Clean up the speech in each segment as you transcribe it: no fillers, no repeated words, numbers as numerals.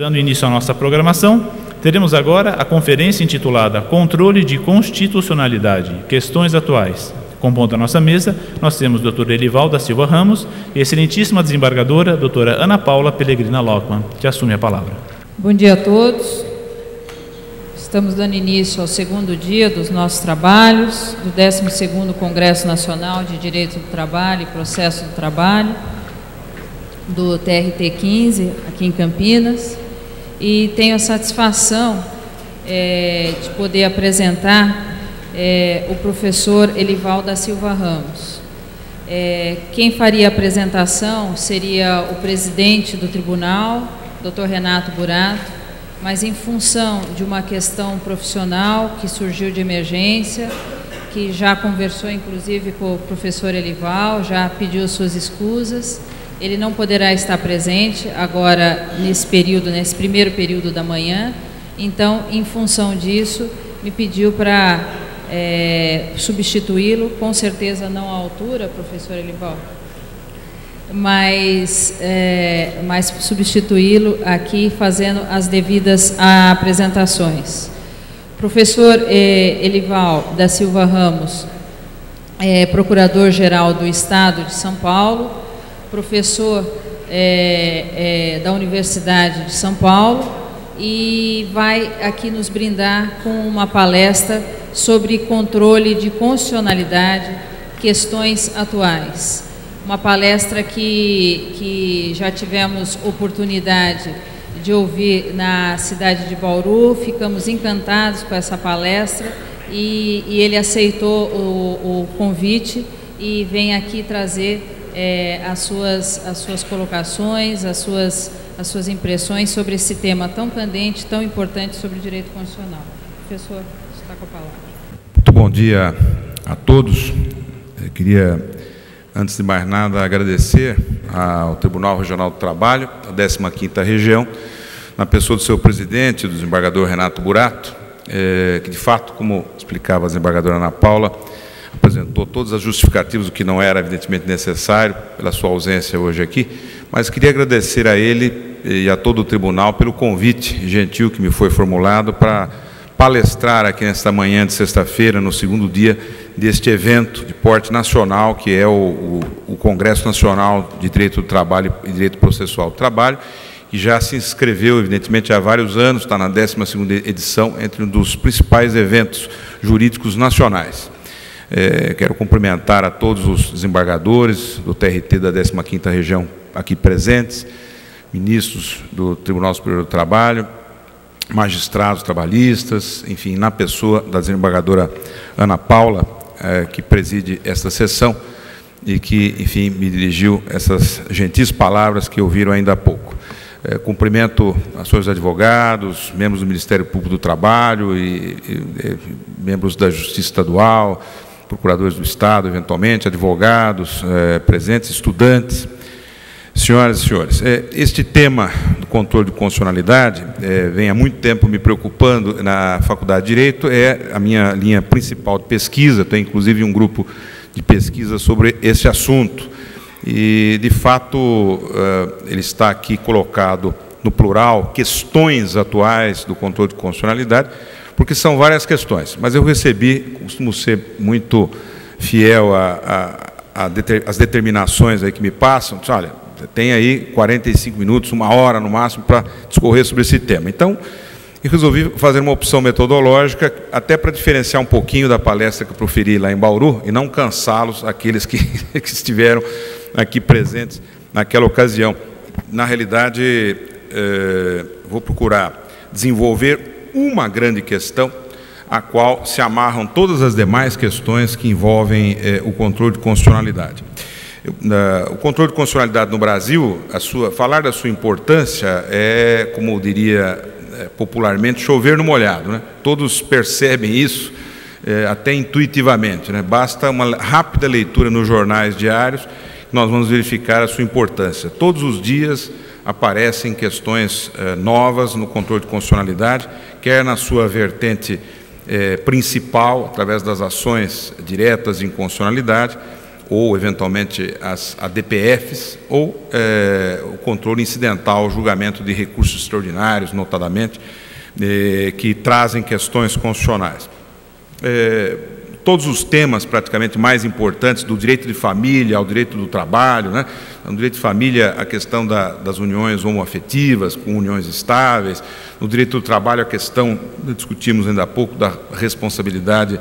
Dando início à nossa programação, teremos agora a conferência intitulada Controle de Constitucionalidade, Questões Atuais. Compondo a nossa mesa, nós temos o Dr. Elival da Silva Ramos e a excelentíssima desembargadora, doutora Ana Paula Pellegrina Lockmann, que assume a palavra. Bom dia a todos. Estamos dando início ao segundo dia dos nossos trabalhos, do 12º Congresso Nacional de Direito do Trabalho e Processo do Trabalho, do TRT 15, aqui em Campinas, e tenho a satisfação de poder apresentar o professor Elival da Silva Ramos. Quem faria a apresentação seria o presidente do tribunal, Dr. Renato Burato, mas em função de uma questão profissional que surgiu de emergência, que já conversou inclusive com o professor Elival, já pediu suas escusas, ele não poderá estar presente agora nesse período, nesse primeiro período da manhã. Então, em função disso, me pediu para substituí-lo, com certeza não à altura, professor Elival, mas substituí-lo aqui fazendo as devidas apresentações. Professor Elival da Silva Ramos é Procurador-Geral do Estado de São Paulo, professor da Universidade de São Paulo, e vai aqui nos brindar com uma palestra sobre controle de constitucionalidade, questões atuais. Uma palestra que já tivemos oportunidade de ouvir na cidade de Bauru, ficamos encantados com essa palestra e ele aceitou o convite e vem aqui trazer as suas colocações, as suas impressões sobre esse tema tão candente, tão importante sobre o direito constitucional. Professor, você está com a palavra. Muito bom dia a todos. Eu queria, antes de mais nada, agradecer ao Tribunal Regional do Trabalho, a 15ª Região, na pessoa do seu presidente, do desembargador Renato Burato, que de fato, como explicava a desembargadora Ana Paula, apresentou todas as justificativas, o que não era evidentemente necessário pela sua ausência hoje aqui, mas queria agradecer a ele e a todo o tribunal pelo convite gentil que me foi formulado para palestrar aqui nesta manhã de sexta-feira, no segundo dia deste evento de porte nacional, que é o Congresso Nacional de Direito do Trabalho e Direito Processual do Trabalho, que já se inscreveu, evidentemente, há vários anos, está na 12ª edição, entre um dos principais eventos jurídicos nacionais. Quero cumprimentar a todos os desembargadores do TRT da 15ª Região aqui presentes, ministros do Tribunal Superior do Trabalho, magistrados trabalhistas, enfim, na pessoa da desembargadora Ana Paula, que preside esta sessão e que, enfim, me dirigiu essas gentis palavras que ouviram ainda há pouco. Cumprimento a senhores advogados, membros do Ministério Público do Trabalho e membros da Justiça Estadual, procuradores do Estado, eventualmente, advogados presentes, estudantes. Senhoras e senhores, este tema do controle de constitucionalidade vem há muito tempo me preocupando na Faculdade de Direito, é a minha linha principal de pesquisa, tem inclusive um grupo de pesquisa sobre esse assunto. E, de fato, ele está aqui colocado no plural, questões atuais do controle de constitucionalidade, porque são várias questões, mas eu costumo ser muito fiel às determinações aí que me passam, olha, tem aí 45 minutos, 1 hora no máximo, para discorrer sobre esse tema. Então, eu resolvi fazer uma opção metodológica, até para diferenciar um pouquinho da palestra que eu proferi lá em Bauru, e não cansá-los, aqueles que estiveram aqui presentes naquela ocasião. Na realidade, vou procurar desenvolver uma grande questão, a qual se amarram todas as demais questões que envolvem o controle de constitucionalidade. O controle de constitucionalidade no Brasil, falar da sua importância é, como eu diria popularmente, chover no molhado, né? Todos percebem isso, até intuitivamente, né? Basta uma rápida leitura nos jornais diários que nós vamos verificar a sua importância. Todos os dias aparecem questões novas no controle de constitucionalidade, quer na sua vertente principal, através das ações diretas de inconstitucionalidade, ou eventualmente as ADPFs, ou o controle incidental, o julgamento de recursos extraordinários, notadamente, que trazem questões constitucionais. Todos os temas praticamente mais importantes, do direito de família ao direito do trabalho, né? No direito de família, a questão das uniões homoafetivas com uniões estáveis, no direito do trabalho, a questão, discutimos ainda há pouco, da responsabilidade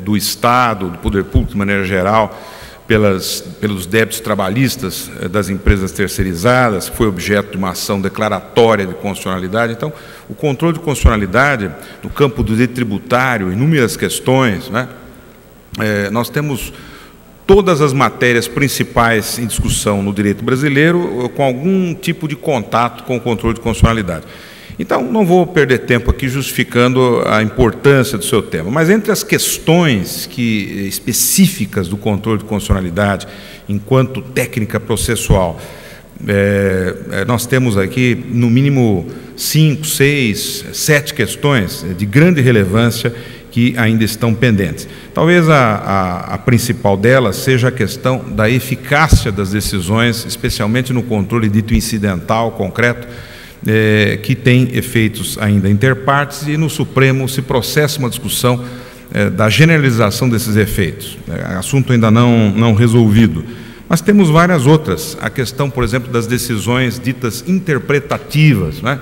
do Estado, do poder público de maneira geral, pelos débitos trabalhistas das empresas terceirizadas, que foi objeto de uma ação declaratória de constitucionalidade. Então, o controle de constitucionalidade no campo do direito tributário, inúmeras questões, né? Nós temos todas as matérias principais em discussão no direito brasileiro com algum tipo de contato com o controle de constitucionalidade. Então, não vou perder tempo aqui justificando a importância do seu tema, mas entre as questões específicas do controle de constitucionalidade, enquanto técnica processual, nós temos aqui, no mínimo, 5, 6, 7 questões de grande relevância que ainda estão pendentes. Talvez a principal delas seja a questão da eficácia das decisões, especialmente no controle dito incidental, concreto, que tem efeitos ainda interpartes, e no Supremo se processa uma discussão da generalização desses efeitos, assunto ainda não resolvido. Mas temos várias outras, a questão, por exemplo, das decisões ditas interpretativas, né,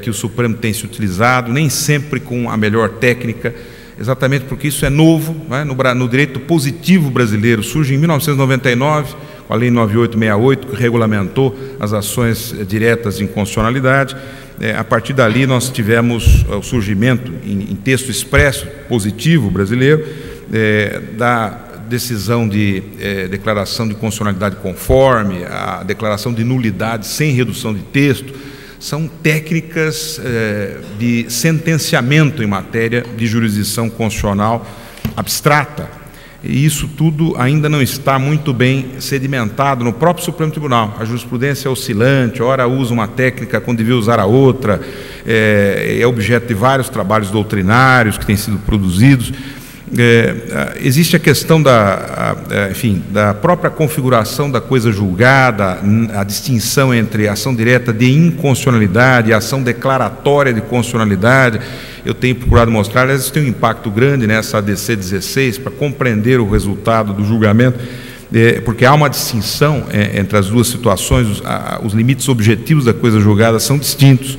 que o Supremo tem se utilizado, nem sempre com a melhor técnica, exatamente porque isso é novo, né, no direito positivo brasileiro, surge em 1999, com a Lei 9868, que regulamentou as ações diretas de inconstitucionalidade. A partir dali, nós tivemos o surgimento, em texto expresso, positivo brasileiro, da decisão de declaração de constitucionalidade conforme, a declaração de nulidade sem redução de texto. São técnicas de sentenciamento em matéria de jurisdição constitucional abstrata. E isso tudo ainda não está muito bem sedimentado no próprio Supremo Tribunal. A jurisprudência é oscilante, ora usa uma técnica quando devia usar a outra, é objeto de vários trabalhos doutrinários que têm sido produzidos. Existe a questão da própria configuração da coisa julgada, a distinção entre ação direta de inconstitucionalidade e ação declaratória de constitucionalidade. Eu tenho procurado mostrar, aliás, isso tem um impacto grande nessa ADC 16, para compreender o resultado do julgamento, porque há uma distinção entre as duas situações, os limites objetivos da coisa julgada são distintos.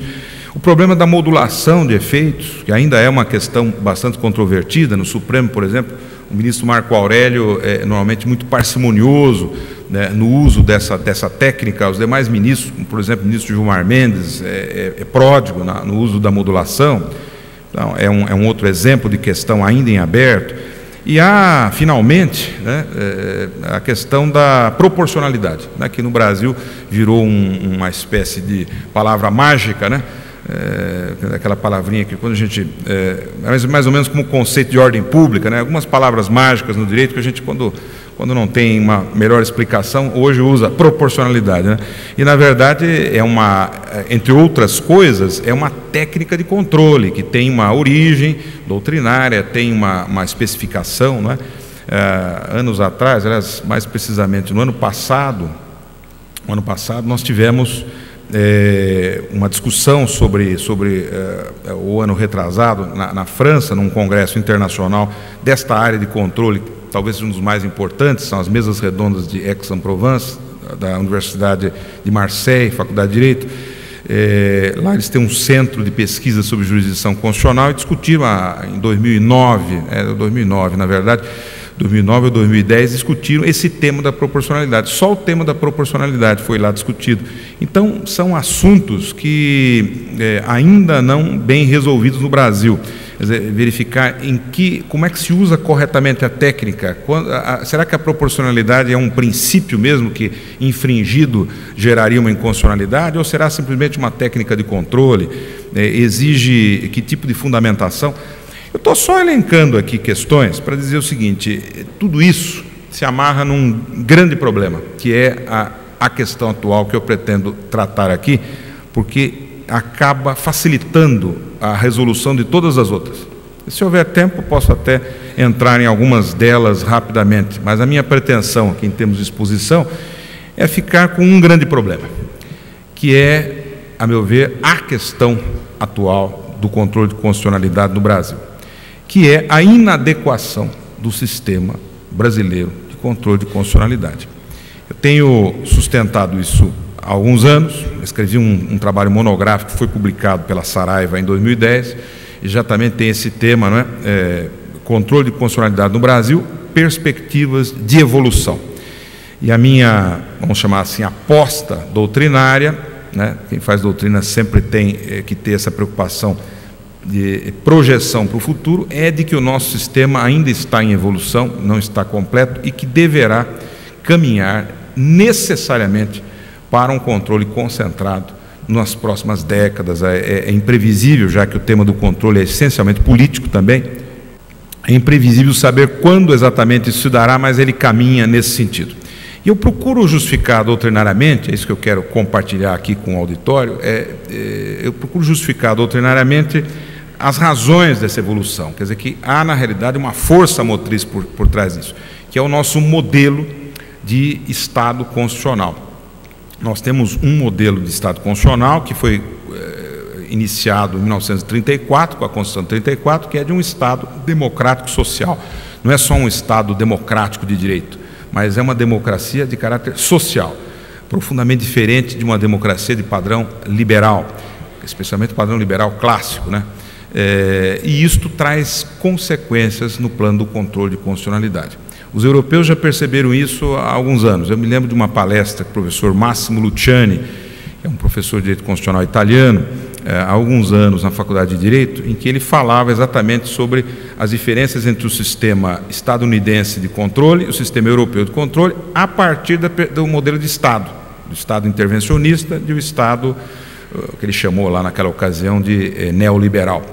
O problema da modulação de efeitos, que ainda é uma questão bastante controvertida, no Supremo, por exemplo, o ministro Marco Aurélio é normalmente muito parcimonioso, né, no uso dessa técnica. Os demais ministros, como, por exemplo, o ministro Gilmar Mendes, é pródigo no uso da modulação. Então, é um outro exemplo de questão ainda em aberto. E há, finalmente, né, a questão da proporcionalidade, né, que no Brasil virou uma espécie de palavra mágica, né? Aquela palavrinha que quando a gente mais ou menos como conceito de ordem pública, né? Algumas palavras mágicas no direito que a gente quando não tem uma melhor explicação hoje usa proporcionalidade, né? E na verdade entre outras coisas, é uma técnica de controle que tem uma origem doutrinária, tem uma especificação, né? Anos atrás, aliás, mais precisamente no ano passado nós tivemos uma discussão sobre o ano retrasado na França, num congresso internacional desta área de controle, talvez um dos mais importantes, são as mesas redondas de Aix-en-Provence, da Universidade de Marseille, Faculdade de Direito. Lá eles têm um centro de pesquisa sobre jurisdição constitucional e discutiram em 2009, na verdade, 2009 ou 2010, discutiram esse tema da proporcionalidade. Só o tema da proporcionalidade foi lá discutido. Então, são assuntos que ainda não bem resolvidos no Brasil. Quer dizer, verificar como é que se usa corretamente a técnica. Será que a proporcionalidade é um princípio mesmo que, infringido, geraria uma inconstitucionalidade? Ou será simplesmente uma técnica de controle? Exige que tipo de fundamentação? Eu estou só elencando aqui questões para dizer o seguinte: tudo isso se amarra num grande problema, que é a questão atual que eu pretendo tratar aqui, porque acaba facilitando a resolução de todas as outras. Se houver tempo, posso até entrar em algumas delas rapidamente, mas a minha pretensão aqui em termos de exposição é ficar com um grande problema, que é, a meu ver, a questão atual do controle de constitucionalidade no Brasil, que é a inadequação do sistema brasileiro de controle de constitucionalidade. Eu tenho sustentado isso há alguns anos, escrevi um trabalho monográfico que foi publicado pela Saraiva em 2010, e já também tem esse tema, não é? Controle de constitucionalidade no Brasil, perspectivas de evolução. E a minha, vamos chamar assim, aposta doutrinária, né? Quem faz doutrina sempre tem que ter essa preocupação de projeção para o futuro, é de que o nosso sistema ainda está em evolução, não está completo, e que deverá caminhar necessariamente para um controle concentrado nas próximas décadas. É imprevisível, já que o tema do controle é essencialmente político também, é imprevisível saber quando exatamente isso se dará, mas ele caminha nesse sentido. E eu procuro justificar doutrinariamente, é isso que eu quero compartilhar aqui com o auditório, eu procuro justificar doutrinariamente as razões dessa evolução, quer dizer que há na realidade uma força motriz por trás disso, que é o nosso modelo de Estado constitucional. Nós temos um modelo de Estado constitucional que foi iniciado em 1934, com a Constituição de 34, que é de um Estado democrático social. Não é só um Estado democrático de direito, mas é uma democracia de caráter social, profundamente diferente de uma democracia de padrão liberal, especialmente padrão liberal clássico, né? E isto traz consequências no plano do controle de constitucionalidade. Os europeus já perceberam isso há alguns anos. Eu me lembro de uma palestra que o professor Massimo Luciani, que é um professor de direito constitucional italiano, há alguns anos na Faculdade de Direito, em que ele falava exatamente sobre as diferenças entre o sistema estadunidense de controle e o sistema europeu de controle, a partir do modelo de Estado, do Estado intervencionista, do Estado que ele chamou lá naquela ocasião de neoliberal.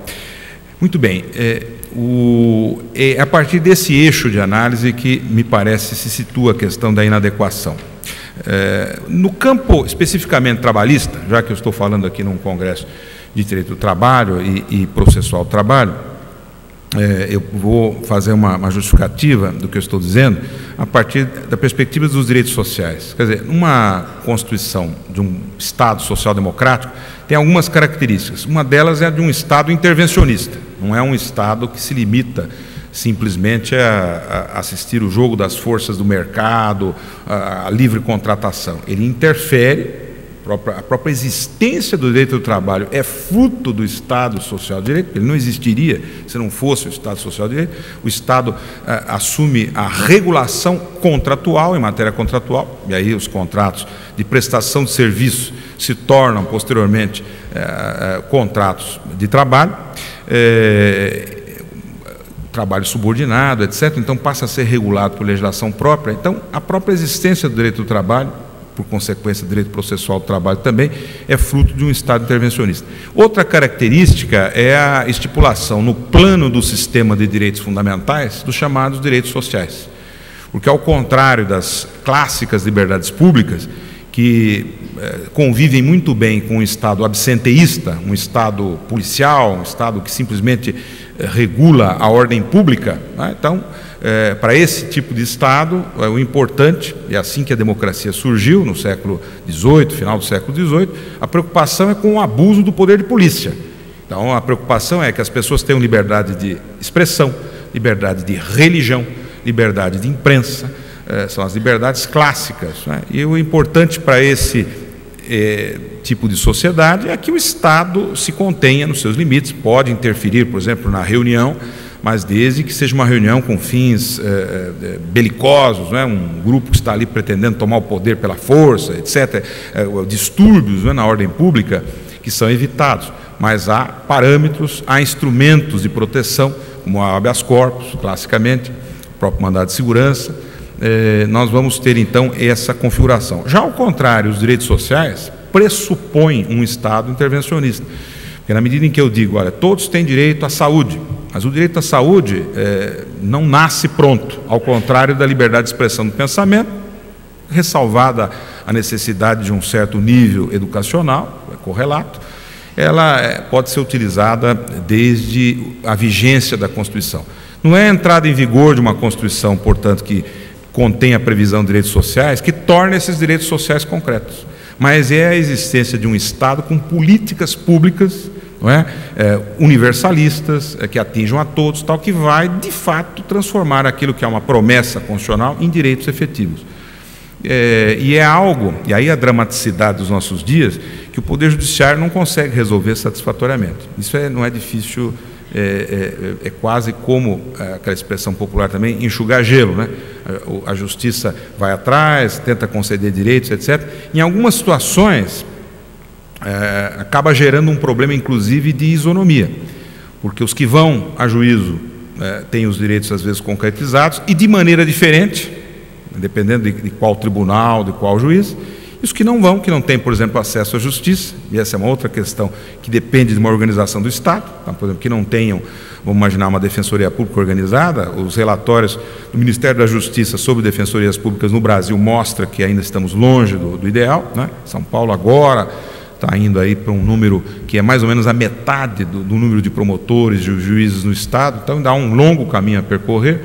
Muito bem, é a partir desse eixo de análise que, me parece, se situa a questão da inadequação. No campo especificamente trabalhista, já que eu estou falando aqui num congresso de direito do trabalho e processual do trabalho, eu vou fazer uma justificativa do que eu estou dizendo a partir da perspectiva dos direitos sociais. Quer dizer, uma Constituição de um Estado social-democrático tem algumas características. Uma delas é a de um Estado intervencionista, não é um Estado que se limita simplesmente a assistir o jogo das forças do mercado, a livre contratação. Ele interfere, a própria existência do direito do trabalho é fruto do Estado Social de Direito, ele não existiria se não fosse o Estado Social de Direito. O Estado assume a regulação contratual, em matéria contratual, e aí os contratos de prestação de serviço se tornam posteriormente contratos de trabalho, trabalho subordinado, etc. Então passa a ser regulado por legislação própria. Então a própria existência do direito do trabalho, por consequência do direito processual do trabalho também, é fruto de um Estado intervencionista. Outra característica é a estipulação no plano do sistema de direitos fundamentais dos chamados direitos sociais. Porque, ao contrário das clássicas liberdades públicas, que convivem muito bem com um Estado absenteísta, um Estado policial, um Estado que simplesmente regula a ordem pública, né? Então, para esse tipo de Estado, o importante, e assim que a democracia surgiu no século XVIII, final do século XVIII, a preocupação é com o abuso do poder de polícia. Então, a preocupação é que as pessoas tenham liberdade de expressão, liberdade de religião, liberdade de imprensa, são as liberdades clássicas, né? E o importante para esse tipo de sociedade é que o Estado se contenha nos seus limites, pode interferir, por exemplo, na reunião, mas desde que seja uma reunião com fins belicosos, né? Um grupo que está ali pretendendo tomar o poder pela força, etc., distúrbios, né, na ordem pública, que são evitados. Mas há parâmetros, há instrumentos de proteção, como a habeas corpus, classicamente, o próprio mandado de segurança. Nós vamos ter, então, essa configuração. Já ao contrário, os direitos sociais pressupõem um Estado intervencionista. Porque na medida em que eu digo, olha, todos têm direito à saúde, mas o direito à saúde não nasce pronto, ao contrário da liberdade de expressão do pensamento, ressalvada a necessidade de um certo nível educacional, é correlato, ela pode ser utilizada desde a vigência da Constituição. Não é a entrada em vigor de uma Constituição, portanto, que contém a previsão de direitos sociais, que torna esses direitos sociais concretos, mas é a existência de um Estado com políticas públicas, não é? Universalistas, que atinjam a todos, tal, que vai, de fato, transformar aquilo que é uma promessa constitucional em direitos efetivos. E é algo, e aí a dramaticidade dos nossos dias, que o Poder Judiciário não consegue resolver satisfatoriamente. Isso não é difícil, é quase como aquela expressão popular também, enxugar gelo, né? A Justiça vai atrás, tenta conceder direitos, etc. Em algumas situações, acaba gerando um problema, inclusive, de isonomia, porque os que vão a juízo têm os direitos, às vezes, concretizados, e de maneira diferente, dependendo de qual tribunal, de qual juiz, e os que não vão, que não têm, por exemplo, acesso à justiça, e essa é uma outra questão que depende de uma organização do Estado, tá? Por exemplo, que não tenham, vamos imaginar, uma defensoria pública organizada. Os relatórios do Ministério da Justiça sobre defensorias públicas no Brasil mostram que ainda estamos longe do ideal, né? São Paulo agora está indo aí para um número que é mais ou menos a metade do número de promotores, de juízes no Estado, então dá um longo caminho a percorrer,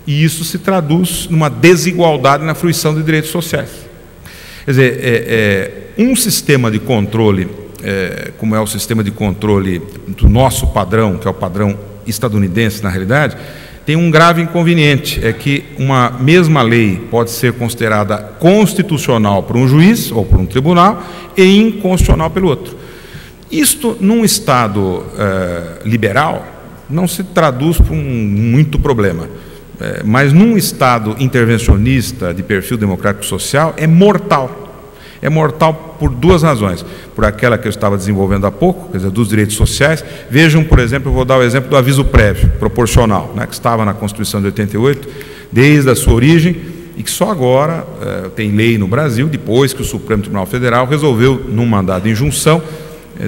e isso se traduz numa desigualdade na fruição de direitos sociais. Quer dizer, um sistema de controle, como é o sistema de controle do nosso padrão, que é o padrão estadunidense na realidade, tem um grave inconveniente, é que uma mesma lei pode ser considerada constitucional por um juiz ou por um tribunal e inconstitucional pelo outro. Isto, num Estado liberal, não se traduz por muito problema, mas num Estado intervencionista de perfil democrático social é mortal. É mortal por duas razões. Por aquela que eu estava desenvolvendo há pouco, quer dizer, dos direitos sociais. Vejam, por exemplo, eu vou dar o exemplo do aviso prévio, proporcional, né, que estava na Constituição de 88, desde a sua origem, e que só agora tem lei no Brasil, depois que o Supremo Tribunal Federal resolveu, num mandado de injunção,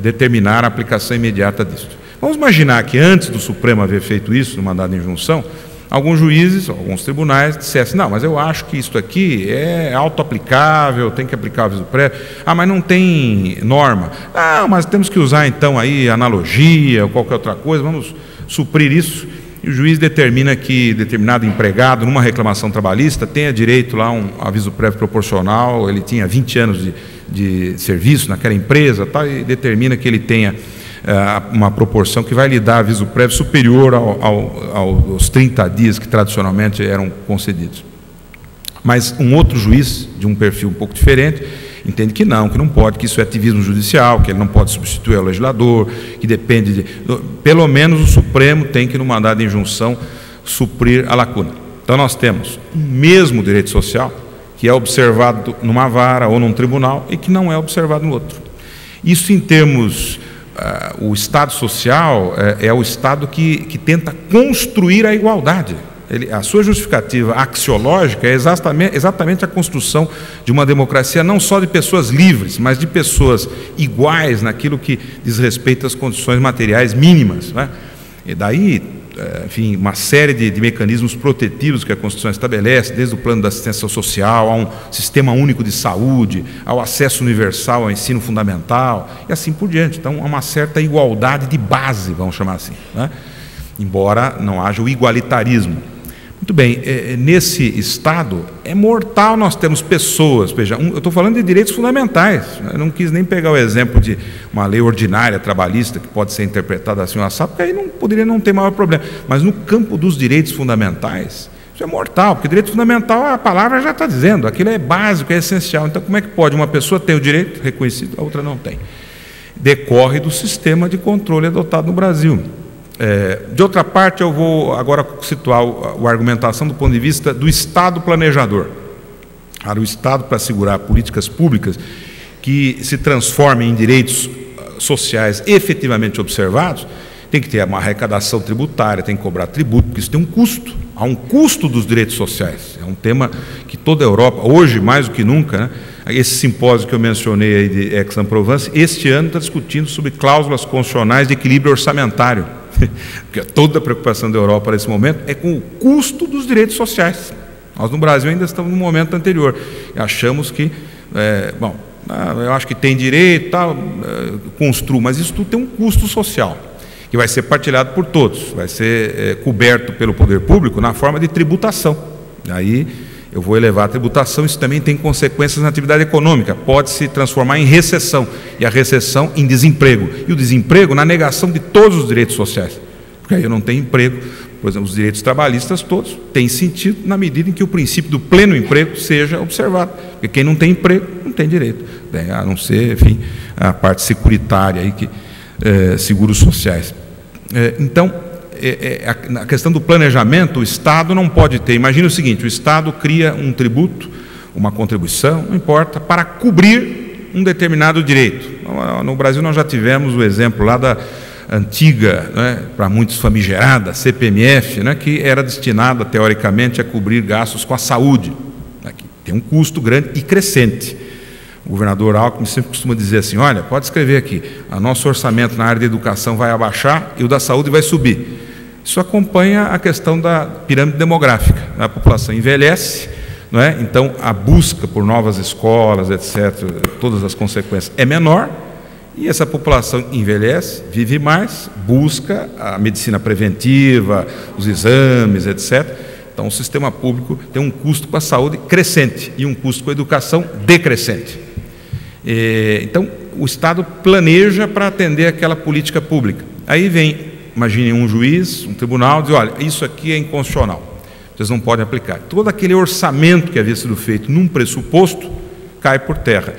determinar a aplicação imediata disso. Vamos imaginar que antes do Supremo haver feito isso, no mandado de injunção, alguns juízes, alguns tribunais dissessem: não, mas eu acho que isso aqui é auto-aplicável, tem que aplicar o aviso prévio. Ah, mas não tem norma. Ah, mas temos que usar então aí analogia ou qualquer outra coisa, vamos suprir isso. E o juiz determina que determinado empregado, numa reclamação trabalhista, tenha direito lá a um aviso prévio proporcional, ele tinha 20 anos de serviço naquela empresa, tá, e determina que ele tenha uma proporção que vai lhe dar aviso prévio superior aos 30 dias que tradicionalmente eram concedidos. Mas um outro juiz, de um perfil um pouco diferente, entende que não pode, que isso é ativismo judicial, que ele não pode substituir o legislador, que depende de... Pelo menos o Supremo tem que, no mandado de injunção, suprir a lacuna. Então nós temos o mesmo direito social, que é observado numa vara ou num tribunal, e que não é observado no outro. Isso em termos... o Estado social é o Estado que tenta construir a igualdade. A sua justificativa axiológica é exatamente a construção de uma democracia não só de pessoas livres, mas de pessoas iguais naquilo que diz respeito às condições materiais mínimas, né? E daí, enfim, uma série de mecanismos protetivos que a Constituição estabelece, desde o plano da assistência social, a um sistema único de saúde, ao acesso universal ao ensino fundamental, e assim por diante. Então, há uma certa igualdade de base, vamos chamar assim, né? Embora não haja o igualitarismo. Muito bem, nesse Estado é mortal nós temos pessoas, veja, eu estou falando de direitos fundamentais, eu não quis nem pegar o exemplo de uma lei ordinária trabalhista que pode ser interpretada assim ou assado, porque aí não poderia não ter maior problema, mas no campo dos direitos fundamentais, isso é mortal, porque direito fundamental, a palavra já está dizendo, aquilo é básico, é essencial. Então como é que pode uma pessoa ter o direito reconhecido, a outra não tem? Decorre do sistema de controle adotado no Brasil. De outra parte, eu vou agora situar a argumentação do ponto de vista do Estado planejador. O Estado, para assegurar políticas públicas que se transformem em direitos sociais efetivamente observados, tem que ter uma arrecadação tributária, tem que cobrar tributo, porque isso tem um custo. Há um custo dos direitos sociais. É um tema que toda a Europa, hoje mais do que nunca, né? Esse simpósio que eu mencionei aí de Aix-en-Provence, este ano está discutindo sobre cláusulas constitucionais de equilíbrio orçamentário. Porque toda a preocupação da Europa nesse momento é com o custo dos direitos sociais. Nós no Brasil ainda estamos no momento anterior. Achamos que, eu acho que tem direito, tal, construo, mas isso tudo tem um custo social, que vai ser partilhado por todos, vai ser coberto pelo poder público na forma de tributação. Aí eu vou elevar a tributação, isso também tem consequências na atividade econômica, pode se transformar em recessão, e a recessão em desemprego, e o desemprego na negação de todos os direitos sociais, porque aí eu não tenho emprego. Por exemplo, os direitos trabalhistas todos têm sentido na medida em que o princípio do pleno emprego seja observado, porque quem não tem emprego não tem direito, né? A não ser, enfim, a parte securitária, aí que, seguros sociais. Então, a questão do planejamento, o Estado não pode ter. Imagina o seguinte: o Estado cria um tributo, uma contribuição, não importa, para cobrir um determinado direito. No Brasil nós já tivemos o exemplo lá da antiga, né, para muitos famigerada, CPMF, né, que era destinada, teoricamente, a cobrir gastos com a saúde, né, que tem um custo grande e crescente. O governador Alckmin sempre costuma dizer assim: olha, pode escrever aqui, o nosso orçamento na área de educação vai abaixar e o da saúde vai subir. Isso acompanha a questão da pirâmide demográfica. A população envelhece, não é? Então a busca por novas escolas, etc., todas as consequências é menor, e essa população envelhece, vive mais, busca a medicina preventiva, os exames, etc. Então o sistema público tem um custo com a saúde crescente e um custo com a educação decrescente. Então o Estado planeja para atender aquela política pública. Aí vem, imagine um juiz, um tribunal, diz: olha, isso aqui é inconstitucional, vocês não podem aplicar. Todo aquele orçamento que havia sido feito num pressuposto cai por terra.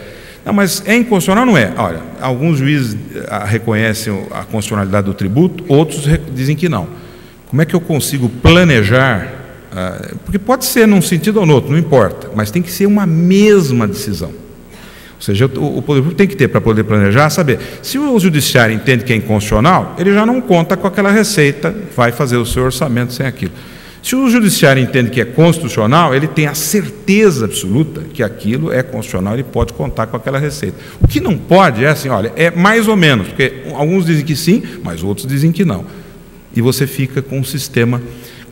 Não, mas é inconstitucional, não é? Olha, alguns juízes reconhecem a constitucionalidade do tributo, outros dizem que não. Como é que eu consigo planejar? Porque pode ser num sentido ou no outro, não importa, mas tem que ser uma mesma decisão. Ou seja, o poder público tem que ter, para poder planejar, saber, se o judiciário entende que é inconstitucional, ele já não conta com aquela receita, vai fazer o seu orçamento sem aquilo. Se o judiciário entende que é constitucional, ele tem a certeza absoluta que aquilo é constitucional, ele pode contar com aquela receita. O que não pode é assim: olha, é mais ou menos, porque alguns dizem que sim, mas outros dizem que não. E você fica com um sistema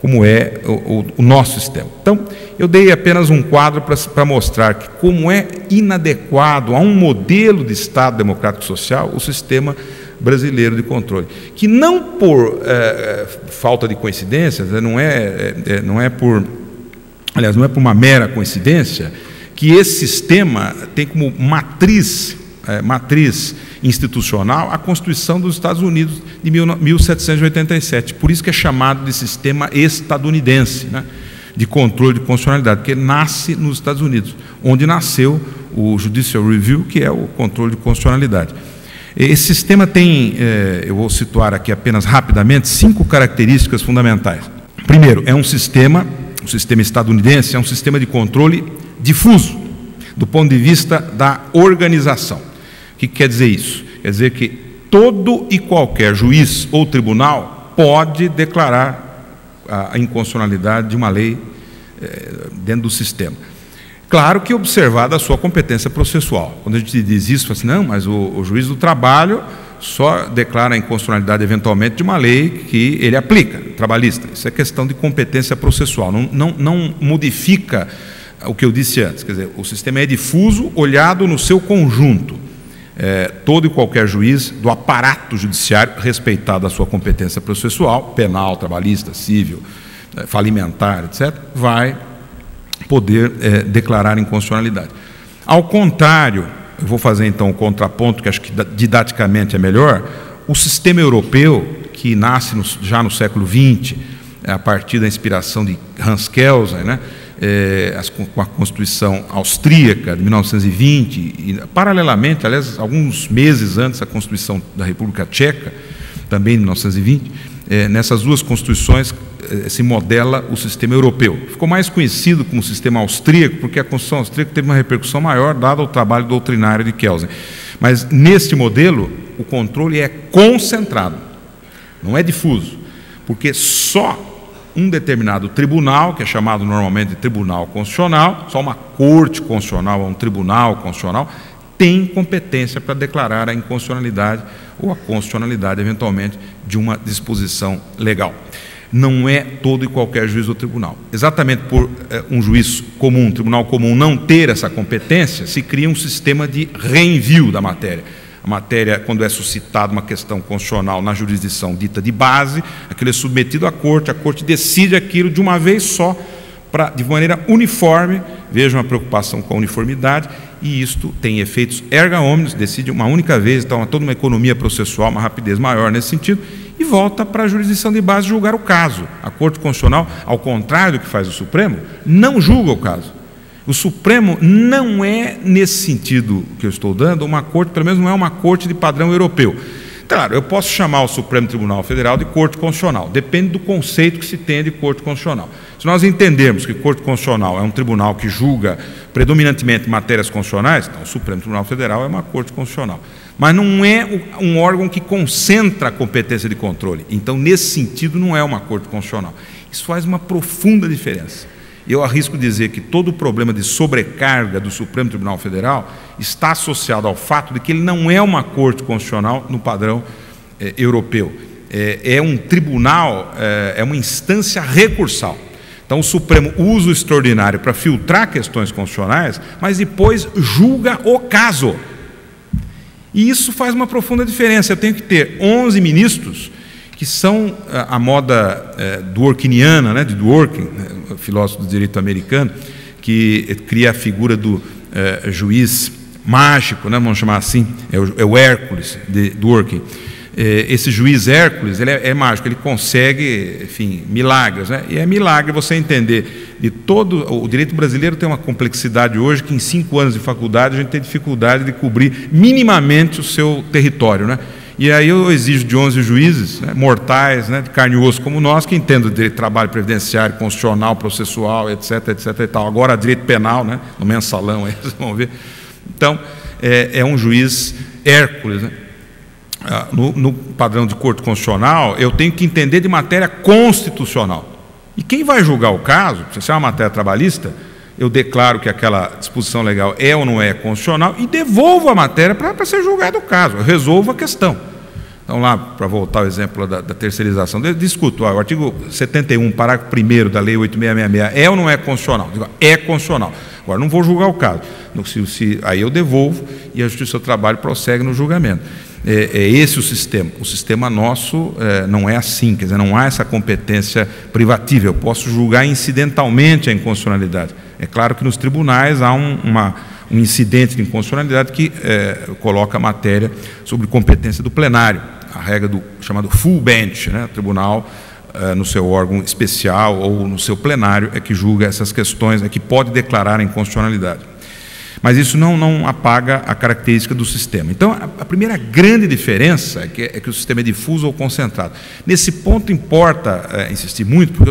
como é o nosso sistema. Então, eu dei apenas um quadro para mostrar que como é inadequado a um modelo de Estado democrático social o sistema brasileiro de controle, que não por falta de coincidências, não é por uma mera coincidência que esse sistema tem como matriz institucional a Constituição dos Estados Unidos de 1787, por isso que é chamado de sistema estadunidense, né, de controle de constitucionalidade, porque nasce nos Estados Unidos, onde nasceu o Judicial Review, que é o controle de constitucionalidade. Esse sistema tem, eu vou situar aqui apenas rapidamente, 5 características fundamentais. Primeiro, é o sistema estadunidense é um sistema de controle difuso, do ponto de vista da organização. O que quer dizer isso? Quer dizer que todo e qualquer juiz ou tribunal pode declarar a inconstitucionalidade de uma lei dentro do sistema. Claro que observada a sua competência processual. Quando a gente diz isso, fala assim: não, mas o juiz do trabalho só declara a inconstitucionalidade eventualmente de uma lei que ele aplica, trabalhista. Isso é questão de competência processual, não modifica o que eu disse antes. Quer dizer, o sistema é difuso, olhado no seu conjunto. Todo e qualquer juiz do aparato judiciário, respeitado a sua competência processual, penal, trabalhista, civil, falimentar, etc., vai poder declarar inconstitucionalidade. Ao contrário, eu vou fazer então o contraponto, que acho que didaticamente é melhor, o sistema europeu, que nasce já no século XX, a partir da inspiração de Hans Kelsen, né, com a Constituição austríaca de 1920, e paralelamente, aliás, alguns meses antes, a Constituição da República Tcheca, também de 1920, nessas duas constituições se modela o sistema europeu. Ficou mais conhecido como sistema austríaco, porque a Constituição austríaca teve uma repercussão maior, dado o trabalho doutrinário de Kelsen. Mas, neste modelo, o controle é concentrado, não é difuso, porque só um determinado tribunal, que é chamado normalmente de tribunal constitucional, só uma corte constitucional ou um tribunal constitucional, tem competência para declarar a inconstitucionalidade ou a constitucionalidade, eventualmente, de uma disposição legal. não é todo e qualquer juiz do tribunal. Exatamente por um juiz comum, um tribunal comum, não ter essa competência, se cria um sistema de reenvio da matéria. A matéria, quando é suscitada uma questão constitucional na jurisdição dita de base, aquilo é submetido à corte, a corte decide aquilo de uma vez só, de maneira uniforme. Vejam a preocupação com a uniformidade, e isto tem efeitos erga omnes, decide uma única vez, então há toda uma economia processual, uma rapidez maior nesse sentido, e volta para a jurisdição de base julgar o caso. A Corte Constitucional, ao contrário do que faz o Supremo, não julga o caso. O Supremo não é, nesse sentido que eu estou dando, uma corte, pelo menos não é uma corte de padrão europeu. Claro, eu posso chamar o Supremo Tribunal Federal de Corte Constitucional, depende do conceito que se tem de Corte Constitucional. Se nós entendermos que Corte Constitucional é um tribunal que julga predominantemente matérias constitucionais, então o Supremo Tribunal Federal é uma Corte Constitucional. Mas não é um órgão que concentra a competência de controle. Então, nesse sentido, não é uma Corte Constitucional. Isso faz uma profunda diferença. Eu arrisco dizer que todo o problema de sobrecarga do Supremo Tribunal Federal está associado ao fato de que ele não é uma Corte Constitucional no padrão europeu. É um tribunal, é uma instância recursal. Então, o Supremo usa o extraordinário para filtrar questões constitucionais, mas depois julga o caso. E isso faz uma profunda diferença. Eu tenho que ter 11 ministros que são a moda dworkiniana, né, de Dworkin, filósofo do direito americano, que cria a figura do juiz mágico, né, vamos chamar assim, é o Hércules de Dworkin. Esse juiz Hércules, ele é mágico, ele consegue, enfim, milagres, né? E é milagre você entender de todo o direito brasileiro. Tem uma complexidade hoje que em 5 anos de faculdade a gente tem dificuldade de cobrir minimamente o seu território, né? E aí eu exijo de 11 juízes, né, mortais, né, de carne e osso como nós, que entendem o direito de trabalho previdenciário, constitucional, processual, etc, etc e tal. Agora direito penal, né, no mensalão, aí vocês vão ver. Então, é um juiz Hércules, né? No padrão de Corte Constitucional, eu tenho que entender de matéria constitucional. E quem vai julgar o caso, se é uma matéria trabalhista, eu declaro que aquela disposição legal é ou não é constitucional e devolvo a matéria para ser julgado o caso, eu resolvo a questão. Então, lá, para voltar ao exemplo da terceirização, eu discuto, o artigo 71, parágrafo 1º da Lei 8666, é ou não é constitucional? Digo, é constitucional. Agora, não vou julgar o caso. Aí eu devolvo e a Justiça do Trabalho prossegue no julgamento. É esse o sistema. O sistema nosso não é assim, quer dizer, não há essa competência privativa. Eu posso julgar incidentalmente a inconstitucionalidade. É claro que nos tribunais há um incidente de inconstitucionalidade que coloca a matéria sobre competência do plenário, a regra do chamado full bench, né? O tribunal, no seu órgão especial ou no seu plenário, é que julga essas questões, é que pode declarar a inconstitucionalidade. Mas isso não apaga a característica do sistema. Então, a primeira grande diferença é que o sistema é difuso ou concentrado. Nesse ponto importa insistir muito, porque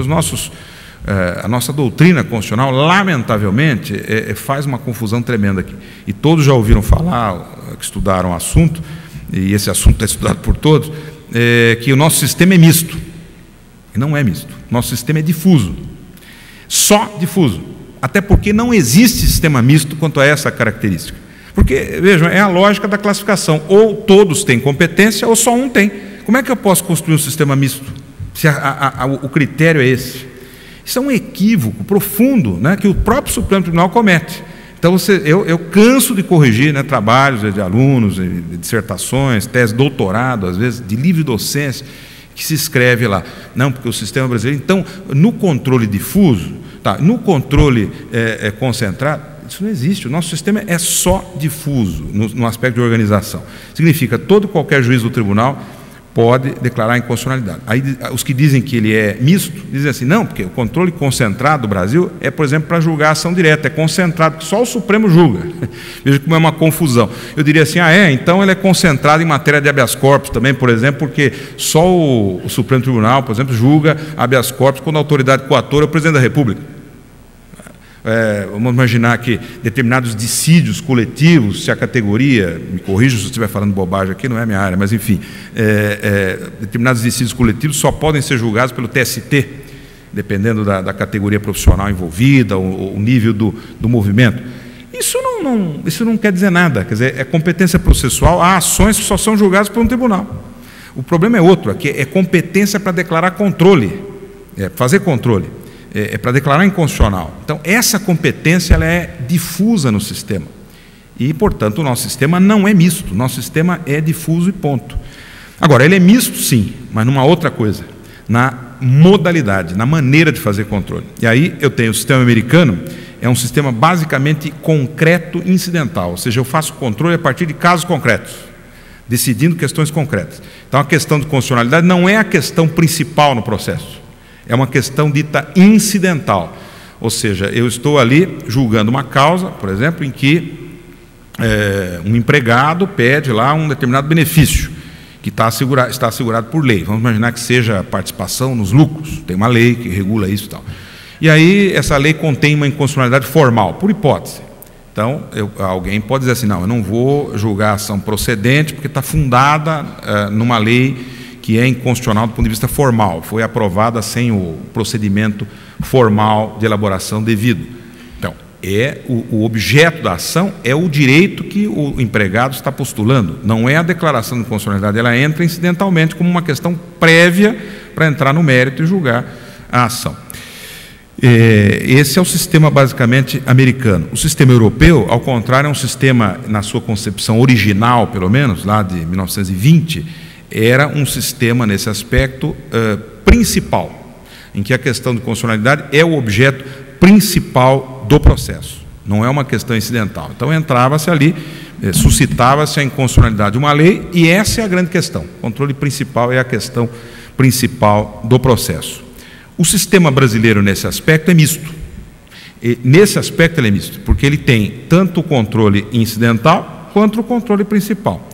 a nossa doutrina constitucional, lamentavelmente, faz uma confusão tremenda aqui. E todos já ouviram falar, que estudaram o assunto, e esse assunto é estudado por todos, que o nosso sistema é misto. E não é misto. Nosso sistema é difuso. Só difuso. Até porque não existe sistema misto quanto a essa característica. Porque, vejam, é a lógica da classificação. Ou todos têm competência, ou só um tem. Como é que eu posso construir um sistema misto, se o critério é esse? Isso é um equívoco profundo, né, que o próprio Supremo Tribunal comete. Então, eu canso de corrigir, né, trabalhos de alunos, de dissertações, tese, doutorado, às vezes, de livre docência, que se escreve lá. Não, porque o sistema brasileiro... Então, no controle difuso, no controle concentrado, isso não existe. O nosso sistema é só difuso no aspecto de organização. Significa que todo e qualquer juiz do tribunal pode declarar inconstitucionalidade. Aí os que dizem que ele é misto, dizem assim, não, porque o controle concentrado do Brasil é, por exemplo, para julgar a ação direta, é concentrado, que só o Supremo julga. Veja como é uma confusão. Eu diria assim, então ele é concentrado em matéria de habeas corpus também, por exemplo, porque só o Supremo Tribunal, por exemplo, julga habeas corpus quando a autoridade coatora é o Presidente da República. Vamos imaginar que determinados dissídios coletivos, se a categoria, me corrija se eu estiver falando bobagem aqui, não é a minha área, mas enfim, determinados dissídios coletivos só podem ser julgados pelo TST, dependendo da categoria profissional envolvida, o nível do movimento. Isso não quer dizer nada, quer dizer, é competência processual, há ações que só são julgadas por um tribunal. O problema é outro, aqui é competência para declarar controle. fazer controle, para declarar inconstitucional. Então, essa competência ela é difusa no sistema. E, portanto, o nosso sistema não é misto, o nosso sistema é difuso e ponto. Agora, ele é misto, sim, mas numa outra coisa, na modalidade, na maneira de fazer controle. E aí eu tenho o sistema americano, é um sistema basicamente concreto e incidental, ou seja, eu faço controle a partir de casos concretos, decidindo questões concretas. Então, a questão de constitucionalidade não é a questão principal no processo, é uma questão dita incidental, ou seja, eu estou ali julgando uma causa, por exemplo, em que um empregado pede lá um determinado benefício, que está assegurado por lei. Vamos imaginar que seja participação nos lucros, tem uma lei que regula isso e tal. E aí essa lei contém uma inconstitucionalidade formal, por hipótese. Então, alguém pode dizer assim, não, eu não vou julgar a ação procedente porque está fundada numa lei que é inconstitucional do ponto de vista formal, foi aprovada sem o procedimento formal de elaboração devido. Então, o objeto da ação é o direito que o empregado está postulando, não é a declaração de inconstitucionalidade, ela entra incidentalmente como uma questão prévia para entrar no mérito e julgar a ação. Esse é o sistema basicamente americano. O sistema europeu, ao contrário, é um sistema, na sua concepção original, pelo menos, lá de 1920, era um sistema, nesse aspecto, principal, em que a questão de constitucionalidade é o objeto principal do processo, não é uma questão incidental. Então, entrava-se ali, suscitava-se a inconstitucionalidade de uma lei, e essa é a grande questão. O controle principal é a questão principal do processo. O sistema brasileiro, nesse aspecto, é misto. E, nesse aspecto, ele é misto, porque ele tem tanto o controle incidental quanto o controle principal.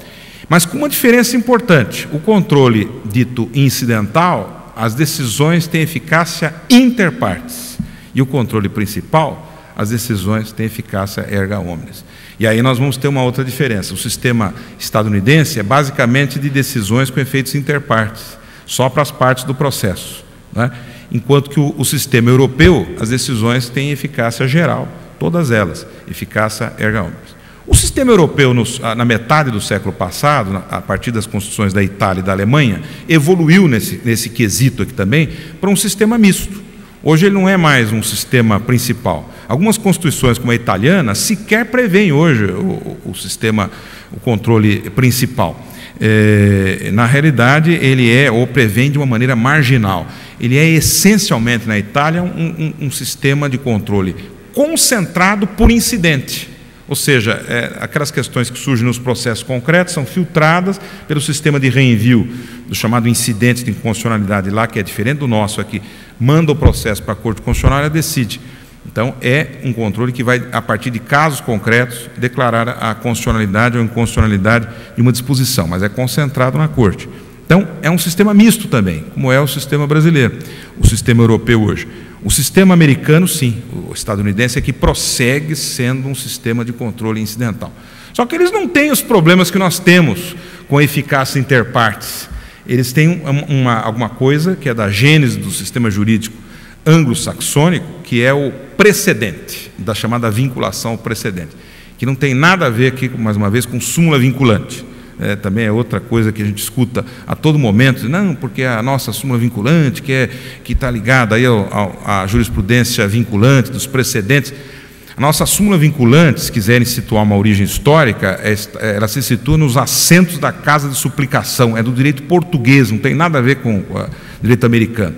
Mas com uma diferença importante: o controle dito incidental, as decisões têm eficácia inter partes, e o controle principal, as decisões têm eficácia erga omnes. E aí nós vamos ter uma outra diferença. O sistema estadunidense é basicamente de decisões com efeitos inter partes, só para as partes do processo, né? Enquanto que o sistema europeu, as decisões têm eficácia geral, todas elas, eficácia erga omnes. O sistema europeu, na metade do século passado, a partir das constituições da Itália e da Alemanha, evoluiu nesse quesito aqui também para um sistema misto. Hoje ele não é mais um sistema principal. Algumas constituições, como a italiana, sequer prevêem hoje o controle principal. Na realidade, ele ou prevém de uma maneira marginal. Ele é essencialmente, na Itália, um sistema de controle concentrado por incidente. Ou seja, aquelas questões que surgem nos processos concretos são filtradas pelo sistema de reenvio do chamado incidente de inconstitucionalidade lá, que é diferente do nosso aqui, manda o processo para a Corte Constitucional e ela decide. Então, é um controle que vai, a partir de casos concretos, declarar a constitucionalidade ou inconstitucionalidade de uma disposição, mas é concentrado na Corte. Então, é um sistema misto também, como é o sistema brasileiro, o sistema europeu hoje. O sistema americano, sim, o estadunidense é que prossegue sendo um sistema de controle incidental. Só que eles não têm os problemas que nós temos com a eficácia inter partes. Eles têm alguma coisa que é da gênese do sistema jurídico anglo-saxônico, que é o precedente, da chamada vinculação ao precedente, que não tem nada a ver aqui, mais uma vez, com súmula vinculante. Também é outra coisa que a gente escuta a todo momento, não, porque a nossa súmula vinculante, que está ligada aí à jurisprudência vinculante dos precedentes. A nossa súmula vinculante, se quiserem situar uma origem histórica, ela se situa nos assentos da casa de suplicação, é do direito português, não tem nada a ver com o direito americano.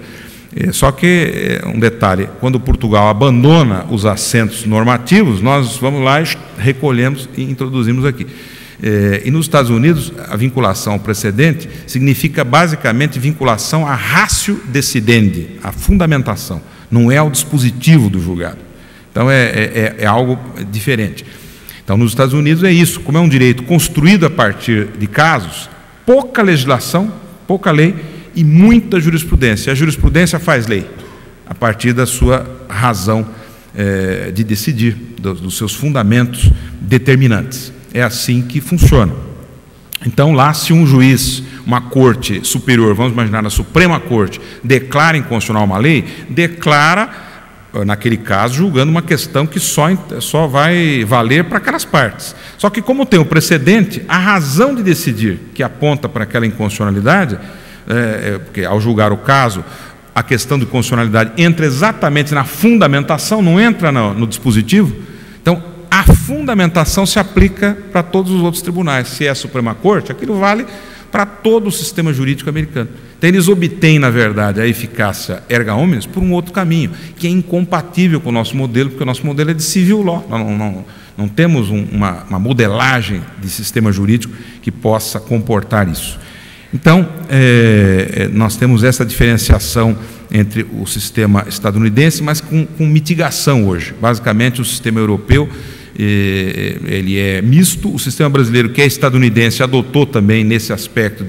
Só que, um detalhe, quando Portugal abandona os assentos normativos, nós vamos lá e recolhemos e introduzimos aqui. E nos Estados Unidos, a vinculação ao precedente significa basicamente vinculação à ratio decidendi, à fundamentação, não é ao dispositivo do julgado. Então é algo diferente. Então nos Estados Unidos é isso, como é um direito construído a partir de casos, pouca legislação, pouca lei e muita jurisprudência. A jurisprudência faz lei a partir da sua razão de decidir, dos seus fundamentos determinantes. É assim que funciona. Então, lá, se um juiz, uma corte superior, vamos imaginar a Suprema Corte, declara inconstitucional uma lei, declara, naquele caso, julgando uma questão que só vai valer para aquelas partes. Só que, como tem o precedente, a razão de decidir que aponta para aquela inconstitucionalidade, porque ao julgar o caso, a questão de constitucionalidade entra exatamente na fundamentação, não entra no dispositivo. Então, a fundamentação se aplica para todos os outros tribunais. Se é a Suprema Corte, aquilo vale para todo o sistema jurídico americano. Então, eles obtêm, na verdade, a eficácia erga omnes por um outro caminho, que é incompatível com o nosso modelo, porque o nosso modelo é de civil law. Não temos uma modelagem de sistema jurídico que possa comportar isso. Então, nós temos essa diferenciação entre o sistema estadunidense, mas com mitigação hoje. Basicamente, o sistema europeu ele é misto, o sistema brasileiro, que é estadunidense, adotou também nesse aspecto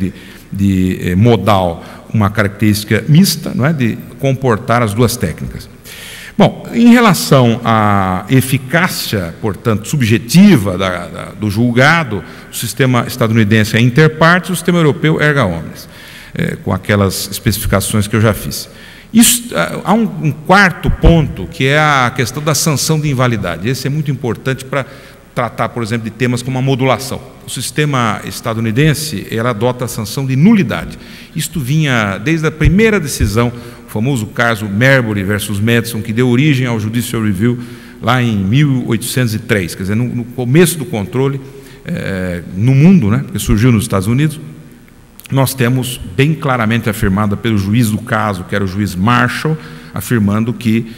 de modal uma característica mista, não é? De comportar as duas técnicas. Bom, em relação à eficácia, portanto, subjetiva do julgado, o sistema estadunidense é inter partes, o sistema europeu erga omnes, com aquelas especificações que eu já fiz. Há um quarto ponto, que é a questão da sanção de invalidade. Esse é muito importante para tratar, por exemplo, de temas como a modulação. O sistema estadunidense, ela adota a sanção de nulidade. Isto vinha desde a primeira decisão, o famoso caso Marbury versus Madison, que deu origem ao Judicial Review lá em 1803, quer dizer, no começo do controle no mundo, né, que surgiu nos Estados Unidos. Nós temos bem claramente afirmada pelo juiz do caso, que era o juiz Marshall, afirmando que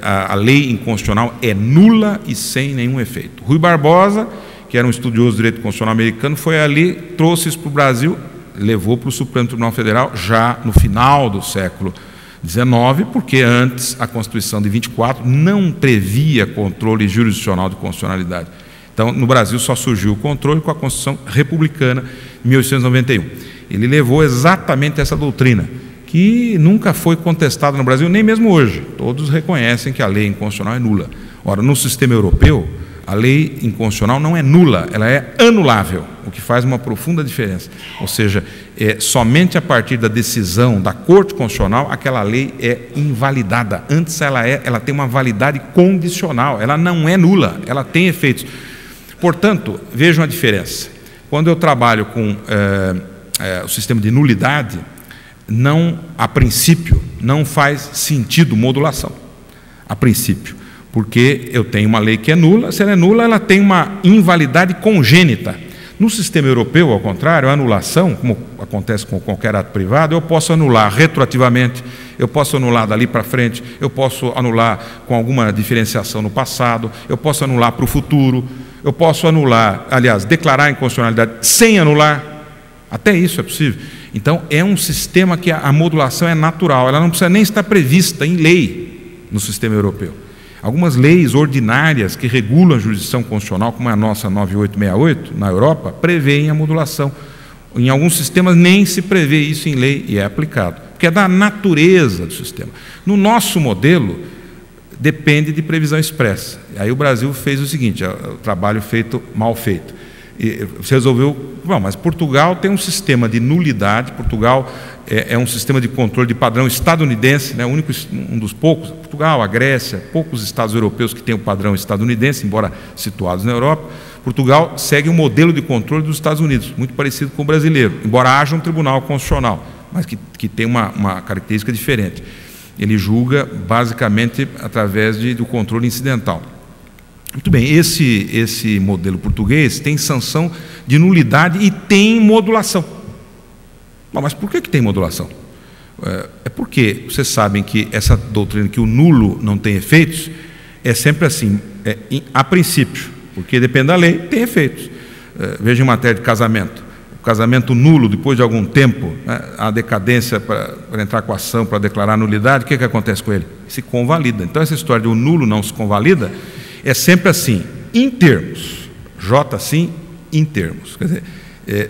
a lei inconstitucional é nula e sem nenhum efeito. Rui Barbosa, que era um estudioso do direito constitucional americano, foi ali, trouxe isso para o Brasil, levou para o Supremo Tribunal Federal já no final do século XIX, porque antes a Constituição de 24 não previa controle jurisdicional de constitucionalidade. Então, no Brasil só surgiu o controle com a Constituição republicana em 1891. Ele levou exatamente essa doutrina, que nunca foi contestada no Brasil, nem mesmo hoje. Todos reconhecem que a lei inconstitucional é nula. Ora, no sistema europeu, a lei inconstitucional não é nula, ela é anulável, o que faz uma profunda diferença. Ou seja, somente a partir da decisão da Corte Constitucional aquela lei é invalidada. Antes ela tem uma validade condicional, ela não é nula, ela tem efeitos. Portanto, vejam a diferença. Quando eu trabalho com o sistema de nulidade, a princípio, não faz sentido modulação, a princípio, porque eu tenho uma lei que é nula, se ela é nula, ela tem uma invalidade congênita. No sistema europeu, ao contrário, a anulação, como acontece com qualquer ato privado, eu posso anular retroativamente, eu posso anular dali para frente, eu posso anular com alguma diferenciação no passado, eu posso anular para o futuro, eu posso anular, aliás, declarar inconstitucionalidade sem anular, até isso é possível. Então, é um sistema que a modulação é natural, ela não precisa nem estar prevista em lei no sistema europeu. Algumas leis ordinárias que regulam a jurisdição constitucional, como a nossa 9868, na Europa, prevêem a modulação. Em alguns sistemas nem se prevê isso em lei e é aplicado, porque é da natureza do sistema. No nosso modelo, depende de previsão expressa. Aí o Brasil fez o seguinte, o trabalho feito, mal feito. E você resolveu, bom, mas Portugal tem um sistema de nulidade, Portugal é um sistema de controle de padrão estadunidense, né, um dos poucos, Portugal, a Grécia, poucos estados europeus que têm o padrão estadunidense, embora situados na Europa. Portugal segue um modelo de controle dos Estados Unidos, muito parecido com o brasileiro, embora haja um tribunal constitucional, mas que tem uma característica diferente. Ele julga basicamente através do controle incidental. Muito bem, esse modelo português tem sanção de nulidade e tem modulação. Bom, mas por que tem modulação? É porque vocês sabem que essa doutrina que o nulo não tem efeitos é sempre assim, a princípio, porque depende da lei, tem efeitos. Veja em matéria de casamento. O casamento nulo, depois de algum tempo, né, a decadência para entrar com a ação, para declarar nulidade, o que acontece com ele? Se convalida. Então, essa história de o nulo não se convalida é sempre assim, em termos. J sim, em termos. Quer dizer,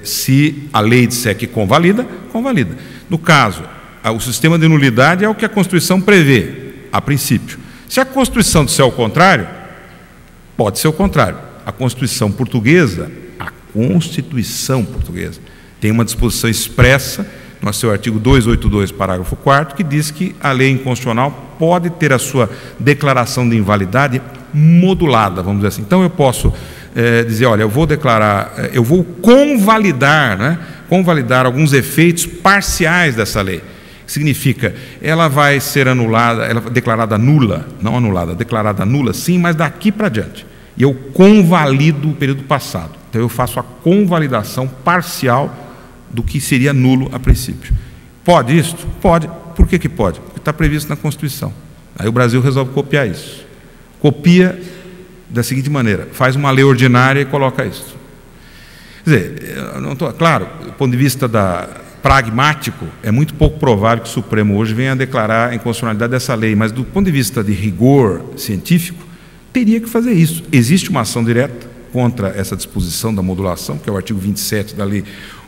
se a lei disser que convalida, convalida. No caso, o sistema de nulidade é o que a Constituição prevê, a princípio. Se a Constituição disser o contrário, pode ser o contrário. A Constituição portuguesa tem uma disposição expressa no seu artigo 282, parágrafo 4º, que diz que a lei inconstitucional pode ter a sua declaração de invalidade modulada, vamos dizer assim. Então eu posso dizer, olha, eu vou convalidar, né, convalidar alguns efeitos parciais dessa lei. Significa, ela vai ser anulada, ela declarada nula, não anulada, declarada nula sim, mas daqui para diante. E eu convalido o período passado. Então eu faço a convalidação parcial do que seria nulo a princípio. Pode isso? Pode. Por que pode? Porque está previsto na Constituição. Aí o Brasil resolve copiar isso. Copia da seguinte maneira: faz uma lei ordinária e coloca isso. Quer dizer, claro, do ponto de vista pragmático, é muito pouco provável que o Supremo hoje venha a declarar a inconstitucionalidade dessa lei, mas do ponto de vista de rigor científico, teria que fazer isso. Existe uma ação direta contra essa disposição da modulação, que é o artigo 27 da Lei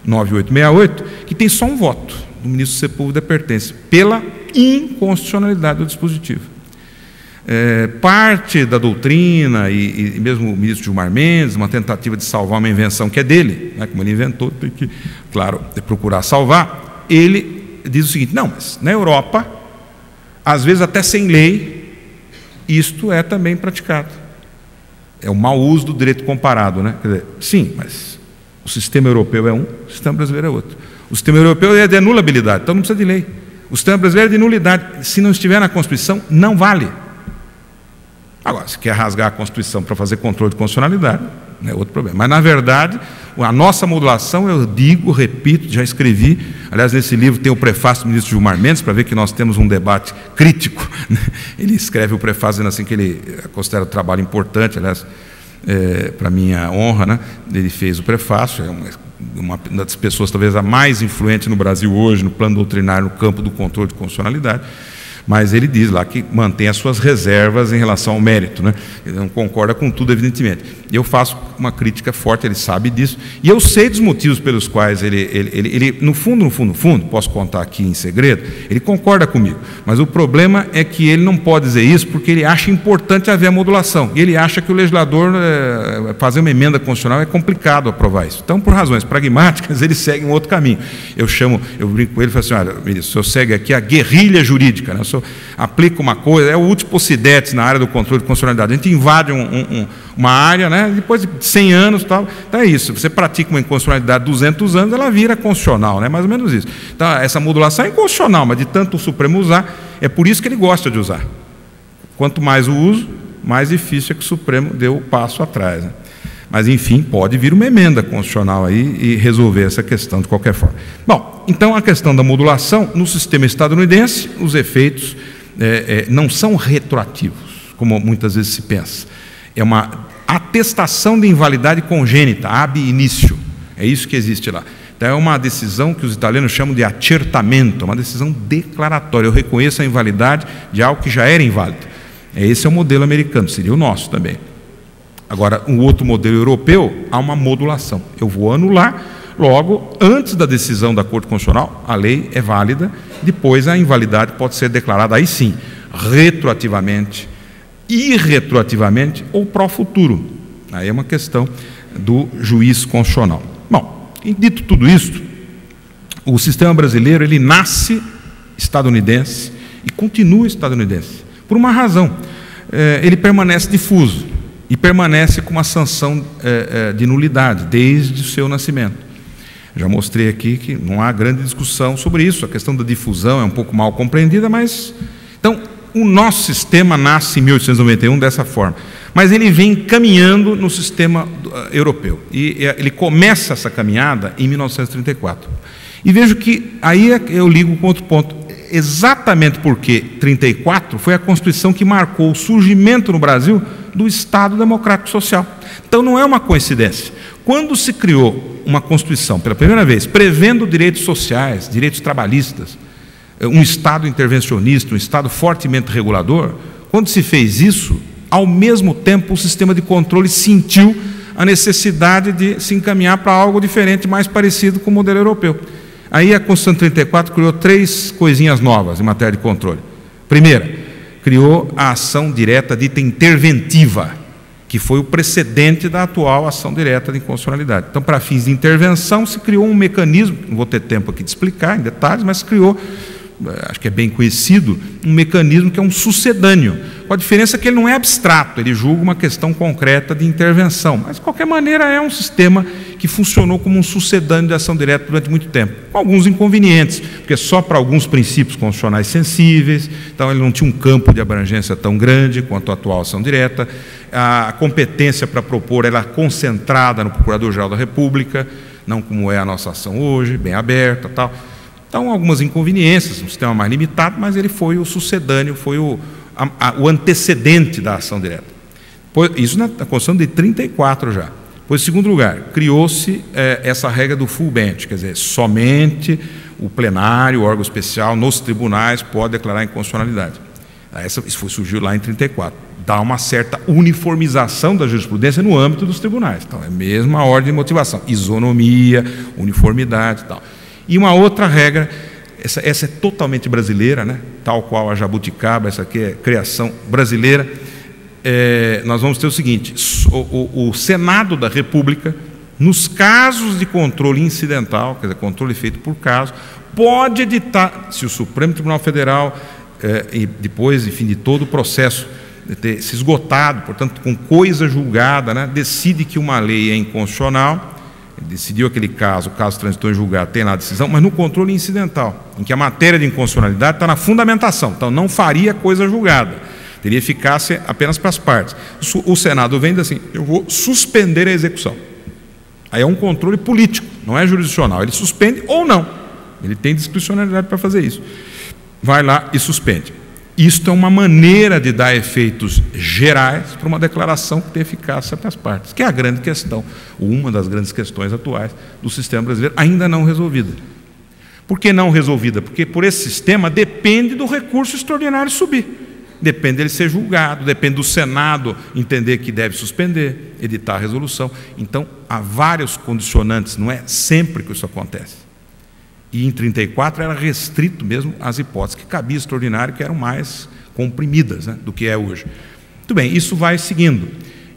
9868, que tem só um voto do ministro Sepúlveda Pertence, pela inconstitucionalidade do dispositivo. Parte da doutrina e mesmo o ministro Gilmar Mendes, uma tentativa de salvar uma invenção que é dele, né, como ele inventou, tem que, claro, procurar salvar. Ele diz o seguinte: não, mas na Europa, às vezes até sem lei, isto é também praticado. É o mau uso do direito comparado, né? Quer dizer, sim, mas o sistema europeu é um, o sistema brasileiro é outro. O sistema europeu é de anulabilidade, então não precisa de lei. O sistema brasileiro é de nulidade. Se não estiver na Constituição, não vale. Agora, se quer rasgar a Constituição para fazer controle de constitucionalidade, é outro problema. Mas, na verdade, a nossa modulação, eu digo, repito, já escrevi, aliás, nesse livro tem o prefácio do ministro Gilmar Mendes, para ver que nós temos um debate crítico. Ele escreve o prefácio dizendo assim que ele considera o trabalho importante, aliás, para minha honra, né? Ele fez o prefácio, é uma das pessoas talvez a mais influente no Brasil hoje, no plano doutrinário, no campo do controle de constitucionalidade. Mas ele diz lá que mantém as suas reservas em relação ao mérito, né? Ele não concorda com tudo, evidentemente. Eu faço uma crítica forte, ele sabe disso, e eu sei dos motivos pelos quais ele no fundo, posso contar aqui em segredo, ele concorda comigo, mas o problema é que ele não pode dizer isso porque ele acha importante haver a modulação, e ele acha que o legislador fazer uma emenda constitucional é complicado aprovar isso. Então, por razões pragmáticas, ele segue um outro caminho. Eu brinco com ele e falo assim: olha, ministro, o senhor segue aqui a guerrilha jurídica, né? O senhor aplica uma coisa, é o último possidete na área do controle de constitucionalidade. A gente invade uma área, né? Depois de 100 anos, tal. Então é isso. Você pratica uma inconstitucionalidade de 200 anos, ela vira constitucional, né? Mais ou menos isso. Então essa modulação é inconstitucional, mas de tanto o Supremo usar, é por isso que ele gosta de usar. Quanto mais o uso, mais difícil é que o Supremo dê o passo atrás, né? Mas, enfim, pode vir uma emenda constitucional aí e resolver essa questão de qualquer forma. Bom, então a questão da modulação, no sistema estadunidense, os efeitos não são retroativos, como muitas vezes se pensa. É uma atestação de invalidade congênita, ab initio. É isso que existe lá. Então é uma decisão que os italianos chamam de accertamento, uma decisão declaratória. Eu reconheço a invalidade de algo que já era inválido. Esse é o modelo americano, seria o nosso também. Agora, um outro modelo europeu, há uma modulação. Eu vou anular, logo, antes da decisão da Corte Constitucional, a lei é válida, depois a invalidade pode ser declarada, aí sim, retroativamente, irretroativamente ou pró futuro. Aí é uma questão do juiz constitucional. Bom, dito tudo isso, o sistema brasileiro, ele nasce estadunidense e continua estadunidense, por uma razão. Ele permanece difuso. E permanece com uma sanção de nulidade desde o seu nascimento. Já mostrei aqui que não há grande discussão sobre isso. A questão da difusão é um pouco mal compreendida, mas... Então, o nosso sistema nasce em 1891 dessa forma. Mas ele vem caminhando no sistema europeu. E ele começa essa caminhada em 1934. E vejo que aí eu ligo com outro ponto. Exatamente porque 34 foi a Constituição que marcou o surgimento no Brasil do Estado Democrático Social. Então não é uma coincidência. Quando se criou uma Constituição, pela primeira vez, prevendo direitos sociais, direitos trabalhistas, um Estado intervencionista, um Estado fortemente regulador, quando se fez isso, ao mesmo tempo o sistema de controle sentiu a necessidade de se encaminhar para algo diferente, mais parecido com o modelo europeu. Aí a Constituição de 34 criou 3 coisinhas novas em matéria de controle. Primeira, criou a ação direta dita interventiva, que foi o precedente da atual ação direta de inconstitucionalidade. Então, para fins de intervenção, se criou um mecanismo, não vou ter tempo aqui de explicar em detalhes, mas se criou, acho que é bem conhecido, um mecanismo que é um sucedâneo. com a diferença que ele não é abstrato, ele julga uma questão concreta de intervenção, mas de qualquer maneira é um sistema que funcionou como um sucedâneo de ação direta durante muito tempo, com alguns inconvenientes, porque só para alguns princípios constitucionais sensíveis, então ele não tinha um campo de abrangência tão grande quanto a atual ação direta, a competência para propor era concentrada no Procurador-Geral da República, não como é a nossa ação hoje, bem aberta, tal. Então, algumas inconveniências, um sistema mais limitado, mas ele foi o sucedâneo, foi o antecedente da ação direta. Isso na Constituição de 34 já. Pois, em segundo lugar, criou-se essa regra do full bench, quer dizer, somente o plenário, o órgão especial, nos tribunais, pode declarar inconstitucionalidade. Isso surgiu lá em 34. Dá uma certa uniformização da jurisprudência no âmbito dos tribunais. Então, é a mesma ordem de motivação, isonomia, uniformidade e tal. E uma outra regra, essa é totalmente brasileira, né? Tal qual a jabuticaba, essa aqui é criação brasileira. Nós vamos ter o seguinte, o Senado da República, nos casos de controle incidental, quer dizer, controle feito por caso, pode editar, se o Supremo Tribunal Federal, e depois, enfim, de todo o processo ter se esgotado, portanto, com coisa julgada, né, decide que uma lei é inconstitucional, decidiu aquele caso, o caso transitou em julgado, tem lá a decisão, mas no controle incidental, em que a matéria de inconstitucionalidade está na fundamentação, então não faria coisa julgada, teria eficácia apenas para as partes. O Senado vem e diz assim, eu vou suspender a execução. Aí é um controle político, não é jurisdicional, ele suspende ou não, ele tem discricionalidade para fazer isso. Vai lá e suspende. Isto é uma maneira de dar efeitos gerais para uma declaração que tem eficácia para as partes, que é a grande questão, uma das grandes questões atuais do sistema brasileiro, ainda não resolvida. Por que não resolvida? Porque por esse sistema depende do recurso extraordinário subir, depende dele ser julgado, depende do Senado entender que deve suspender, editar a resolução. Então, há vários condicionantes, não é sempre que isso acontece. E em 34 era restrito mesmo às hipóteses que cabia extraordinário, que eram mais comprimidas, né, do que é hoje. Muito bem, isso vai seguindo.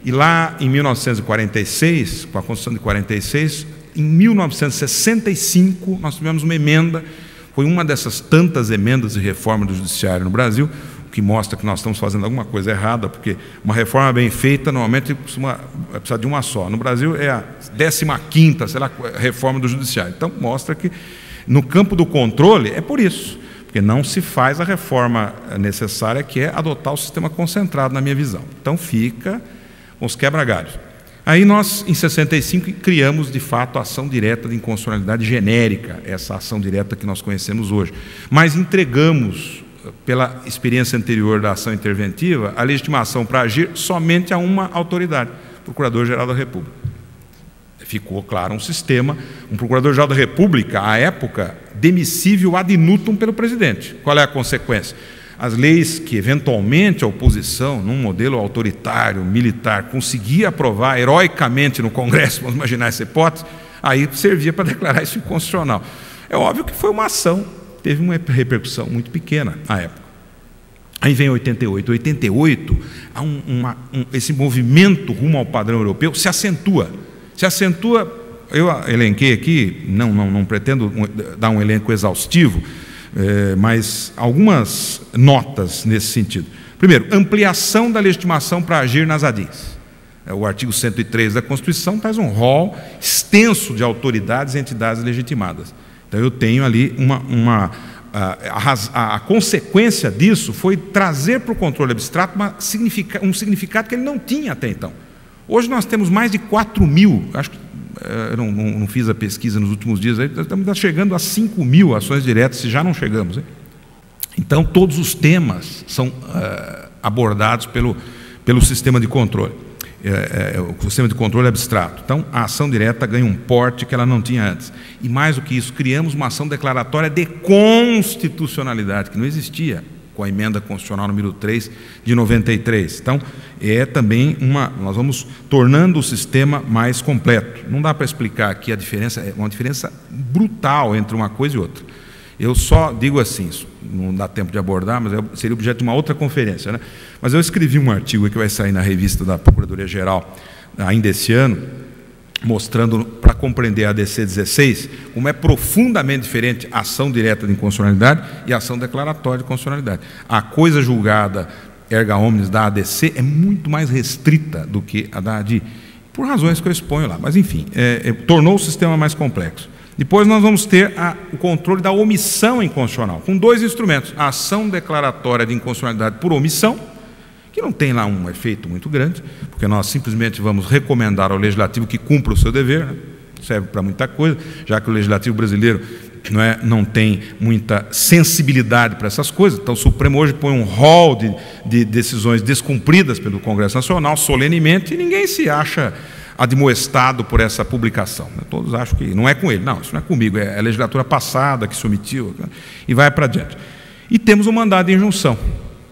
E lá em 1946, com a Constituição de 46, em 1965 nós tivemos uma emenda, foi uma dessas tantas emendas de reforma do Judiciário no Brasil, o que mostra que nós estamos fazendo alguma coisa errada, porque uma reforma bem feita normalmente precisa de uma só. No Brasil é a 15ª, sei lá, reforma do Judiciário. Então mostra que no campo do controle é por isso, porque não se faz a reforma necessária, que é adotar o sistema concentrado, na minha visão. Então fica com os quebra-galhos. Aí nós, em 65, criamos, de fato, a ação direta de inconstitucionalidade genérica, essa ação direta que nós conhecemos hoje. Mas entregamos, pela experiência anterior da ação interventiva, a legitimação para agir somente a uma autoridade, Procurador-Geral da República. Ficou, claro, um sistema, um Procurador-Geral da República, à época, demissível ad nutum pelo presidente. Qual é a consequência? As leis que, eventualmente, a oposição, num modelo autoritário, militar, conseguia aprovar heroicamente no Congresso, vamos imaginar essa hipótese, aí servia para declarar isso inconstitucional. É óbvio que foi uma ação, teve uma repercussão muito pequena à época. Aí vem 88. 88, esse movimento rumo ao padrão europeu se acentua. Eu elenquei aqui, não pretendo dar um elenco exaustivo, mas algumas notas nesse sentido. Primeiro, ampliação da legitimação para agir nas ADIs. O artigo 103 da Constituição traz um rol extenso de autoridades e entidades legitimadas. Então eu tenho ali a consequência disso foi trazer para o controle abstrato um significado que ele não tinha até então. Hoje nós temos mais de 4.000, acho que eu não fiz a pesquisa nos últimos dias, estamos chegando a 5.000 ações diretas, se já não chegamos. Hein? Então, todos os temas são abordados pelo sistema de controle, o sistema de controle abstrato. Então, a ação direta ganha um porte que ela não tinha antes. E mais do que isso, criamos uma ação declaratória de constitucionalidade, que não existia com a emenda constitucional número 3 de 93. Então, é também nós vamos tornando o sistema mais completo. Não dá para explicar aqui a diferença, é uma diferença brutal entre uma coisa e outra. Eu só digo assim, isso não dá tempo de abordar, mas seria objeto de uma outra conferência, né? Mas eu escrevi um artigo que vai sair na revista da Procuradoria-Geral ainda esse ano, mostrando, para compreender a ADC 16, como é profundamente diferente a ação direta de inconstitucionalidade e a ação declaratória de constitucionalidade. A coisa julgada erga omnes da ADC é muito mais restrita do que a da ADI, por razões que eu exponho lá. Mas, enfim, tornou o sistema mais complexo. Depois nós vamos ter o controle da omissão inconstitucional, com 2 instrumentos. A ação declaratória de inconstitucionalidade por omissão, que não tem lá um efeito muito grande, porque nós simplesmente vamos recomendar ao Legislativo que cumpra o seu dever, né? Serve para muita coisa, já que o Legislativo brasileiro não tem muita sensibilidade para essas coisas. Então o Supremo hoje põe um rol de decisões descumpridas pelo Congresso Nacional, solenemente, e ninguém se acha admoestado por essa publicação. Todos acham que não é com ele. Não, isso não é comigo, é a legislatura passada que se omitiu, e vai para adiante. E temos o mandado de injunção,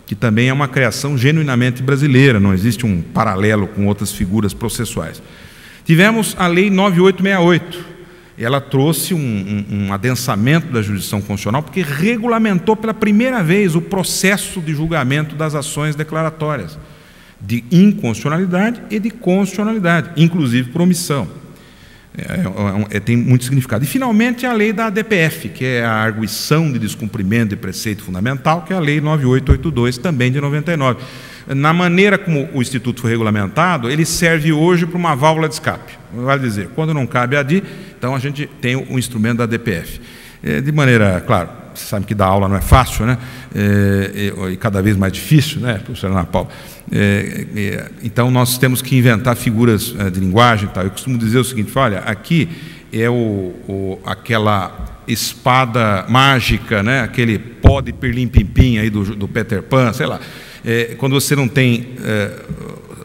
que também é uma criação genuinamente brasileira, não existe um paralelo com outras figuras processuais. Tivemos a Lei 9868, ela trouxe um adensamento da jurisdição constitucional, porque regulamentou pela primeira vez o processo de julgamento das ações declaratórias, de inconstitucionalidade e de constitucionalidade, inclusive por omissão. Tem muito significado. E, finalmente, a lei da ADPF, que é a arguição de descumprimento de preceito fundamental, que é a lei 9882, também de 99. Na maneira como o Instituto foi regulamentado, ele serve hoje para uma válvula de escape. Vale dizer, quando não cabe a ADI, então a gente tem o instrumento da ADPF. De maneira, claro, você sabe que dar aula não é fácil, né? E cada vez mais difícil, né, professora Ana Paula? Então nós temos que inventar figuras de linguagem e tal. Eu costumo dizer o seguinte: olha, aqui é aquela espada mágica, né? Aquele pó de pirlim-pim-pim aí do Peter Pan, sei lá. Quando você não tem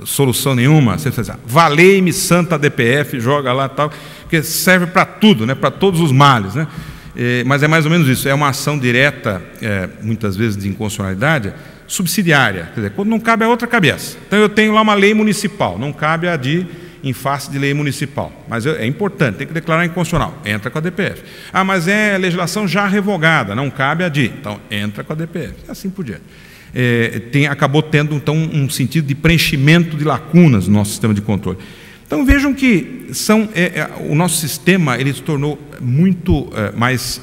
solução nenhuma, você faz valei-me santa ADPF, joga lá e tal, porque serve para tudo, né? Para todos os males, né? Mas é mais ou menos isso, é uma ação direta, muitas vezes de inconstitucionalidade, subsidiária, quer dizer, quando não cabe a outra, cabe essa. Então eu tenho lá uma lei municipal, não cabe a ADI em face de lei municipal, mas é importante, tem que declarar inconstitucional, entra com a DPF. Ah, mas é legislação já revogada, não cabe a ADI, então entra com a DPF, e assim por diante. Acabou tendo então um sentido de preenchimento de lacunas no nosso sistema de controle. Então vejam que o nosso sistema ele se tornou muito mais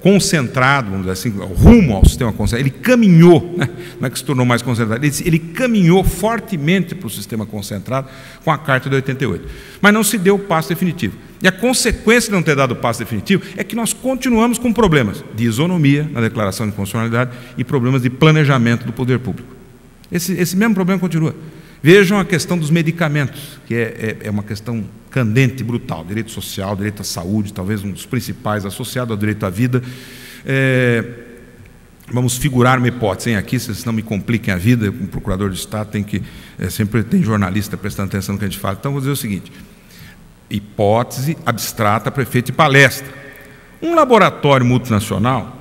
concentrado, vamos dizer assim, rumo ao sistema concentrado. Ele caminhou, né? Não é que se tornou mais concentrado, ele caminhou fortemente para o sistema concentrado com a Carta de 88. Mas não se deu o passo definitivo. E a consequência de não ter dado o passo definitivo é que nós continuamos com problemas de isonomia na declaração de constitucionalidade e problemas de planejamento do poder público. Esse mesmo problema continua. Vejam a questão dos medicamentos, que é uma questão candente e brutal. Direito social, direito à saúde, talvez um dos principais, associado ao direito à vida. Vamos figurar uma hipótese, hein, aqui, vocês não me compliquem a vida, como procurador de Estado, sempre tem jornalista prestando atenção no que a gente fala. Então, vou dizer o seguinte: hipótese abstrata, prefeito de palestra. Um laboratório multinacional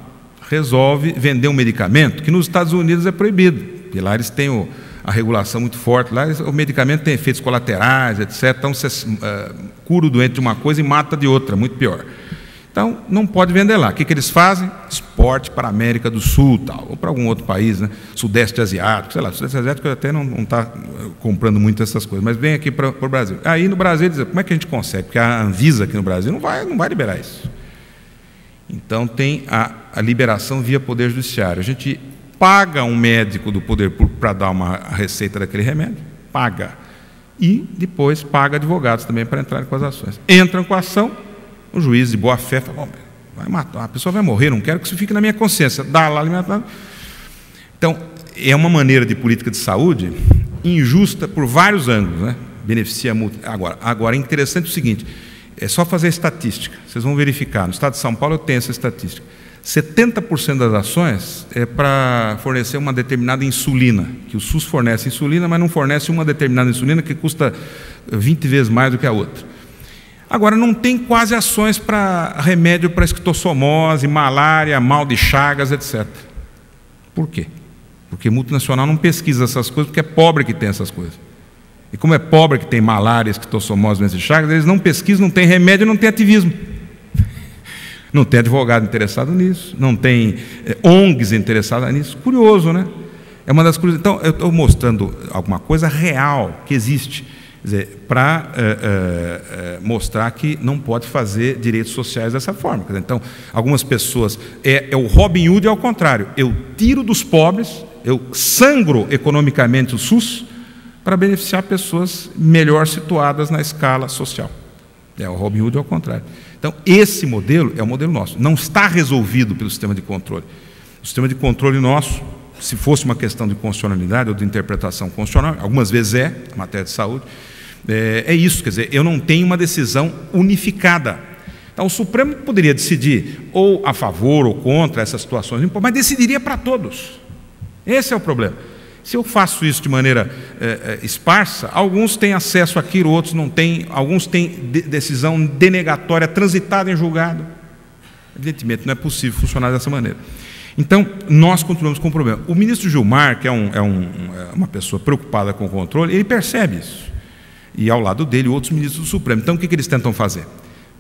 resolve vender um medicamento que nos Estados Unidos é proibido, porque lá eles têm a regulação muito forte, lá o medicamento tem efeitos colaterais, etc. Então você cura o doente de uma coisa e mata de outra, muito pior. Então não pode vender lá. O que eles fazem? Exporte para a América do Sul, tal, ou para algum outro país, né? Sudeste Asiático, sei lá, Sudeste Asiático até não está comprando muito essas coisas, mas vem aqui para o Brasil. Aí no Brasil diz, como é que a gente consegue? Porque a Anvisa aqui no Brasil não vai liberar isso. Então tem a liberação via Poder Judiciário. A gente paga um médico do poder público para dar uma receita daquele remédio, paga. E depois paga advogados também para entrar com as ações. Entram com a ação, o juiz de boa fé fala, vai matar, a pessoa vai morrer, não quero que isso fique na minha consciência, dá lá alimentar. Então, é uma maneira de política de saúde injusta por vários ângulos, né? Beneficia muito. Agora, é interessante o seguinte, é só fazer a estatística, vocês vão verificar, no estado de São Paulo eu tenho essa estatística. 70% das ações é para fornecer uma determinada insulina, que o SUS fornece insulina, mas não fornece uma determinada insulina que custa 20 vezes mais do que a outra. Agora, não tem quase ações para remédio para esquistossomose, malária, mal de Chagas, etc. Por quê? Porque multinacional não pesquisa essas coisas, porque é pobre que tem essas coisas. E como é pobre que tem malária, esquistossomose, doença de Chagas, eles não pesquisam, não tem remédio, não tem ativismo. Não tem advogado interessado nisso, não tem ONGs interessadas nisso. Curioso, né? É uma das coisas. Então, eu estou mostrando alguma coisa real que existe, para mostrar que não pode fazer direitos sociais dessa forma. Então, algumas pessoas. O Robin Hood é ao contrário. Eu tiro dos pobres eu sangro economicamente o SUS para beneficiar pessoas melhor situadas na escala social. O Robin Hood é ao contrário. Então, esse modelo é o modelo nosso. Não está resolvido pelo sistema de controle. O sistema de controle nosso, se fosse uma questão de constitucionalidade ou de interpretação constitucional, algumas vezes é, em matéria de saúde, é isso, quer dizer, eu não tenho uma decisão unificada. Então, o Supremo poderia decidir ou a favor ou contra essas situações, mas decidiria para todos. Esse é o problema. Se eu faço isso de maneira esparsa, alguns têm acesso àquilo, outros não têm, alguns têm decisão denegatória transitada em julgado. Evidentemente, não é possível funcionar dessa maneira. Então, nós continuamos com o problema. O ministro Gilmar, que é uma pessoa preocupada com o controle, ele percebe isso. E ao lado dele, outros ministros do Supremo. Então, o que eles tentam fazer?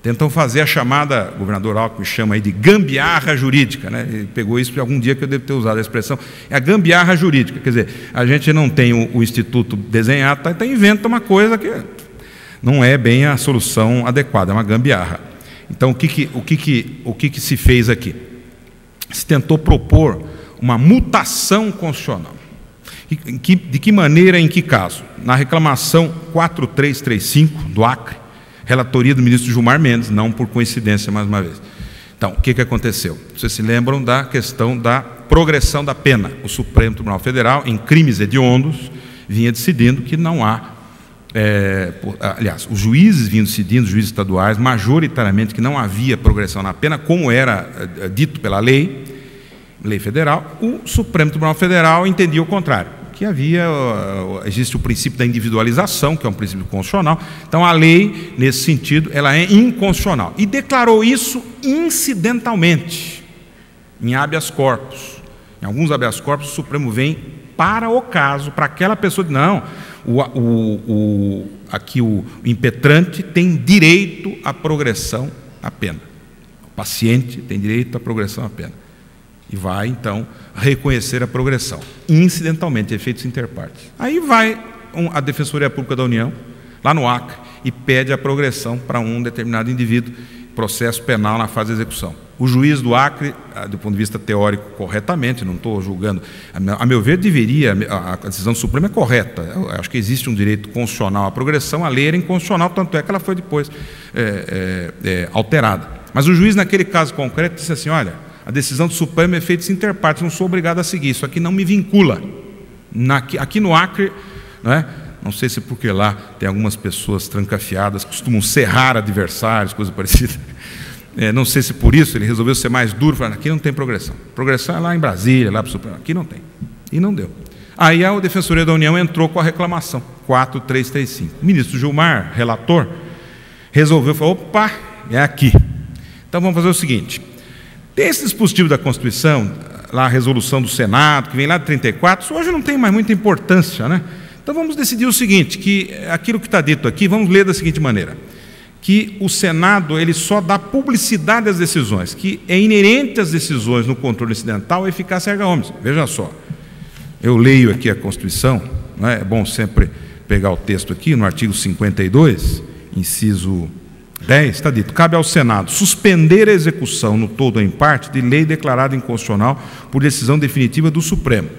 Tentam fazer a chamada, o governador Alckmin chama aí de gambiarra jurídica, né? Ele pegou isso algum dia que eu devo ter usado a expressão, é a gambiarra jurídica, quer dizer, a gente não tem o instituto desenhado, então inventa uma coisa que não é bem a solução adequada, é uma gambiarra. Então, o que se fez aqui? Se tentou propor uma mutação constitucional. De que maneira, em que caso? Na reclamação 4335 do Acre, relatoria do ministro Gilmar Mendes, não por coincidência, mais uma vez. Então, o que aconteceu? Vocês se lembram da questão da progressão da pena. O Supremo Tribunal Federal, em crimes hediondos, vinha decidindo que não há... aliás, os juízes vinham decidindo, os juízes estaduais, majoritariamente, que não havia progressão na pena, como era dito pela lei federal. O Supremo Tribunal Federal entendia o contrário, que existe o princípio da individualização, que é um princípio constitucional. Então, a lei, nesse sentido, ela é inconstitucional. E declarou isso incidentalmente, em habeas corpus. Em alguns habeas corpus, o Supremo vem para o caso, para aquela pessoa, não, aqui o impetrante tem direito à progressão à pena. O paciente tem direito à progressão à pena. E vai, então, reconhecer a progressão, incidentalmente, efeitos interpartes. Aí vai a Defensoria Pública da União, lá no Acre, e pede a progressão para um determinado indivíduo, processo penal na fase de execução. O juiz do Acre, do ponto de vista teórico, corretamente, não estou julgando, a meu ver, a decisão do Supremo é correta. Eu acho que existe um direito constitucional à progressão, a lei era inconstitucional, tanto é que ela foi depois alterada. Mas o juiz, naquele caso concreto, disse assim, olha, a decisão do Supremo é efeitos interpartes, não sou obrigado a seguir, isso aqui não me vincula. Aqui no Acre, não sei se porque lá tem algumas pessoas trancafiadas, costumam serrar adversários, coisa parecida. Não sei se por isso ele resolveu ser mais duro, falando, aqui não tem progressão. Progressão é lá em Brasília, lá para o Supremo, aqui não tem. E não deu. Aí a Defensoria da União entrou com a reclamação, 4335. O ministro Gilmar, relator, resolveu, falou, opa, é aqui. Então vamos fazer o seguinte, tem esse dispositivo da Constituição, lá a resolução do Senado, que vem lá de 34, isso hoje não tem mais muita importância, né? Então vamos decidir o seguinte, que aquilo que está dito aqui, vamos ler da seguinte maneira, que o Senado ele só dá publicidade às decisões, que é inerente às decisões no controle incidental a eficácia erga omnes. Veja só, eu leio aqui a Constituição, é bom sempre pegar o texto aqui, no artigo 52, inciso 10, está dito, cabe ao Senado suspender a execução no todo ou em parte de lei declarada inconstitucional por decisão definitiva do Supremo,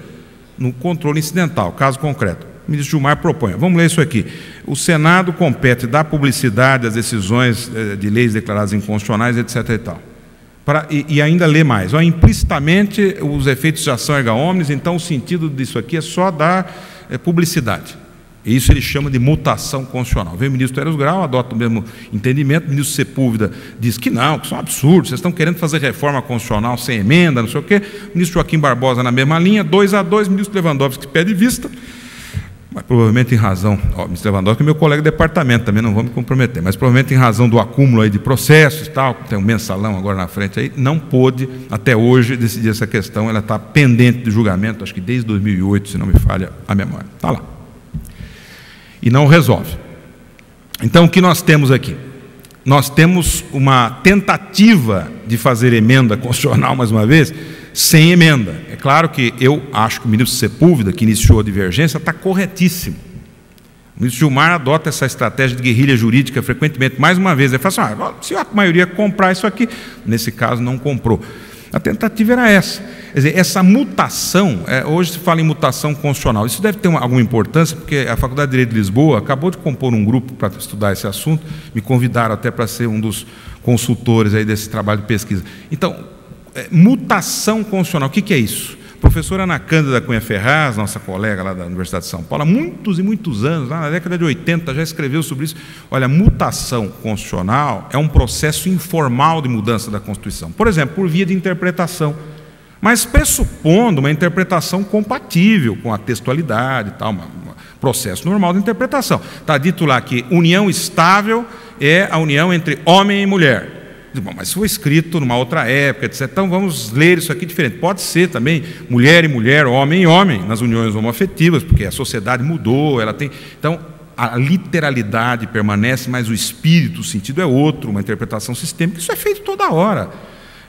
no controle incidental, caso concreto. O ministro Gilmar propõe, vamos ler isso aqui, o Senado compete dar publicidade às decisões de leis declaradas inconstitucionais, etc. e tal. E ainda lê mais, implicitamente os efeitos de ação erga omnes, então o sentido disso aqui é só dar publicidade. E isso ele chama de mutação constitucional. Vem o ministro Eros Grau, adota o mesmo entendimento, o ministro Sepúlveda diz que não, que isso é um absurdo, vocês estão querendo fazer reforma constitucional sem emenda, não sei o quê. O ministro Joaquim Barbosa na mesma linha, 2-2, o ministro Lewandowski pede vista, mas provavelmente em razão, o ministro Lewandowski é meu colega de departamento, também não vou me comprometer, mas provavelmente em razão do acúmulo aí de processos e tal, tem um mensalão agora na frente aí, não pôde até hoje decidir essa questão, ela está pendente de julgamento, acho que desde 2008, se não me falha a memória. Está lá. E não resolve. Então, o que nós temos aqui? Nós temos uma tentativa de fazer emenda constitucional, mais uma vez, sem emenda. É claro que eu acho que o ministro Sepúlveda, que iniciou a divergência, está corretíssimo. O ministro Gilmar adota essa estratégia de guerrilha jurídica frequentemente, mais uma vez. Ele fala assim, se a maioria comprar isso aqui, nesse caso não comprou. A tentativa era essa. Quer dizer, essa mutação, hoje se fala em mutação constitucional, isso deve ter alguma importância, porque a Faculdade de Direito de Lisboa acabou de compor um grupo para estudar esse assunto, me convidaram até para ser um dos consultores aí desse trabalho de pesquisa. Então, mutação constitucional, o que é isso? A professora Ana Cândida Cunha Ferraz, nossa colega lá da Universidade de São Paulo, há muitos e muitos anos, lá na década de 80, já escreveu sobre isso. Olha, mutação constitucional é um processo informal de mudança da Constituição. Por exemplo, por via de interpretação, mas pressupondo uma interpretação compatível com a textualidade e tal, um processo normal de interpretação. Está dito lá que união estável é a união entre homem e mulher. Bom, mas foi escrito numa outra época, etc. Então vamos ler isso aqui diferente. Pode ser também mulher e mulher, homem e homem, nas uniões homoafetivas, porque a sociedade mudou, ela tem. Então, a literalidade permanece, mas o espírito, o sentido é outro, uma interpretação sistêmica. Isso é feito toda hora.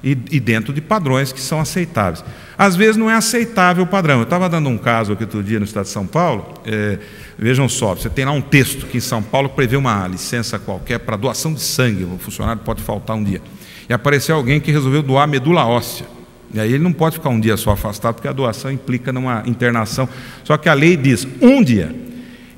E dentro de padrões que são aceitáveis. Às vezes não é aceitável o padrão. Eu estava dando um caso aqui outro dia no estado de São Paulo, vejam só, você tem lá um texto que em São Paulo prevê uma licença qualquer para doação de sangue, o funcionário pode faltar um dia. E apareceu alguém que resolveu doar medula óssea. E aí ele não pode ficar um dia só afastado, porque a doação implica numa internação. Só que a lei diz um dia.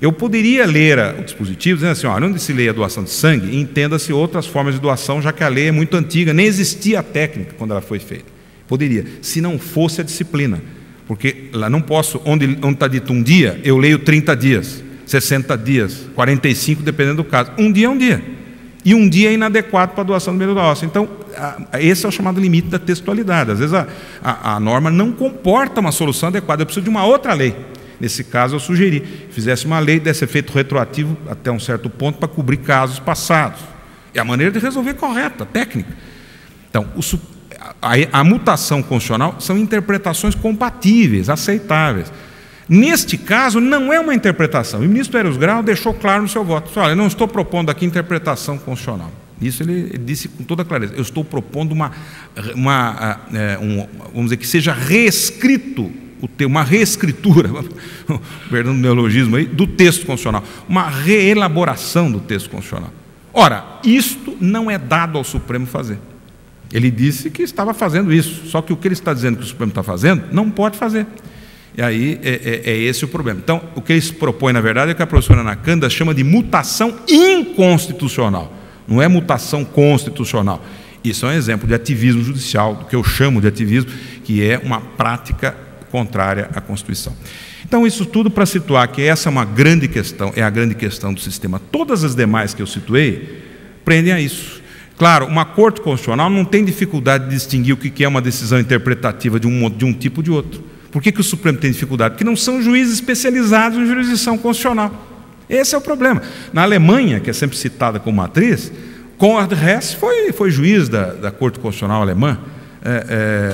Eu poderia ler o dispositivo dizendo assim, olha, onde se lê a doação de sangue, entenda-se outras formas de doação, já que a lei é muito antiga, nem existia a técnica quando ela foi feita. Poderia, se não fosse a disciplina, porque lá não posso, onde está dito um dia, eu leio 30 dias, 60 dias, 45, dependendo do caso. Um dia é um dia. E um dia é inadequado para a doação de medula óssea. Então, esse é o chamado limite da textualidade. Às vezes a norma não comporta uma solução adequada, eu preciso de uma outra lei. Nesse caso, eu sugeri que fizesse uma lei, desse efeito retroativo até um certo ponto para cobrir casos passados. É a maneira de resolver correta, técnica. Então, a mutação constitucional são interpretações compatíveis, aceitáveis. Neste caso, não é uma interpretação. E o ministro Eros Grau deixou claro no seu voto. Olha, eu não estou propondo aqui interpretação constitucional. Isso ele disse com toda clareza. Eu estou propondo vamos dizer, que seja reescrito uma reescritura, perdão do neologismo aí, do texto constitucional, uma reelaboração do texto constitucional. Ora, isto não é dado ao Supremo fazer. Ele disse que estava fazendo isso, só que o que ele está dizendo que o Supremo está fazendo, não pode fazer. E aí é esse o problema. Então, o que ele se propõe, na verdade, é que a professora Ana Cândida chama de mutação inconstitucional, não é mutação constitucional. Isso é um exemplo de ativismo judicial, do que eu chamo de ativismo, que é uma prática contrária à Constituição. Então, isso tudo para situar que essa é uma grande questão, é a grande questão do sistema. Todas as demais que eu situei prendem a isso. Claro, uma Corte Constitucional não tem dificuldade de distinguir o que é uma decisão interpretativa de um tipo ou de outro. Por que o Supremo tem dificuldade? Porque não são juízes especializados em jurisdição constitucional. Esse é o problema. Na Alemanha, que é sempre citada como matriz, Konrad Hess foi juiz da Corte Constitucional alemã.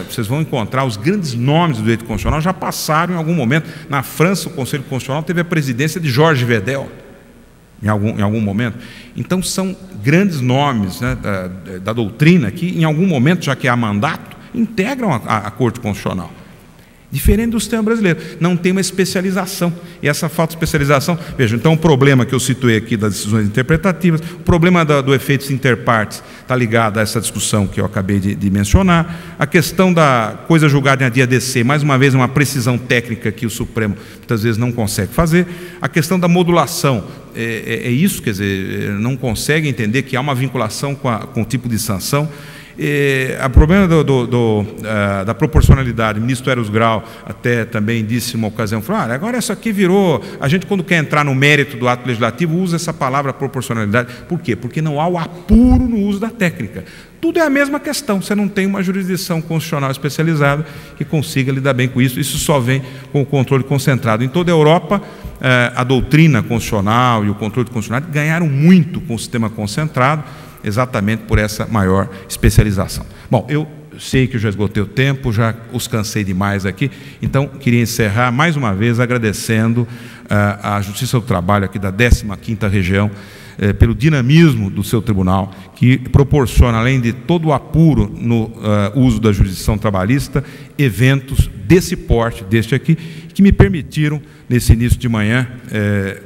Vocês vão encontrar os grandes nomes do direito constitucional, já passaram em algum momento. Na França, o Conselho Constitucional teve a presidência de Georges Vedel, em algum momento. Então, são grandes nomes, né, da doutrina que, em algum momento, já que há mandato, integram a Corte Constitucional. Diferente do sistema brasileiro, não tem uma especialização. E essa falta de especialização, vejam, então o problema que eu situei aqui das decisões interpretativas, o problema do efeito interpartes está ligado a essa discussão que eu acabei de mencionar, a questão da coisa julgada em ADIA-DC, mais uma vez uma precisão técnica que o Supremo muitas vezes não consegue fazer, a questão da modulação, é isso, quer dizer, não consegue entender que há uma vinculação com o tipo de sanção. O problema da proporcionalidade, o ministro Eros Grau até também disse uma ocasião, falou, agora isso aqui virou, a gente quando quer entrar no mérito do ato legislativo usa essa palavra proporcionalidade. Por quê? Porque não há o apuro no uso da técnica. Tudo é a mesma questão, você não tem uma jurisdição constitucional especializada que consiga lidar bem com isso, isso só vem com o controle concentrado. Em toda a Europa, a doutrina constitucional e o controle constitucional ganharam muito com o sistema concentrado, exatamente por essa maior especialização. Bom, eu sei que eu já esgotei o tempo, já os cansei demais aqui, então queria encerrar mais uma vez agradecendo à Justiça do Trabalho aqui da 15ª Região, pelo dinamismo do seu tribunal, que proporciona, além de todo o apuro no uso da jurisdição trabalhista, eventos desse porte, deste aqui, que me permitiram, nesse início de manhã,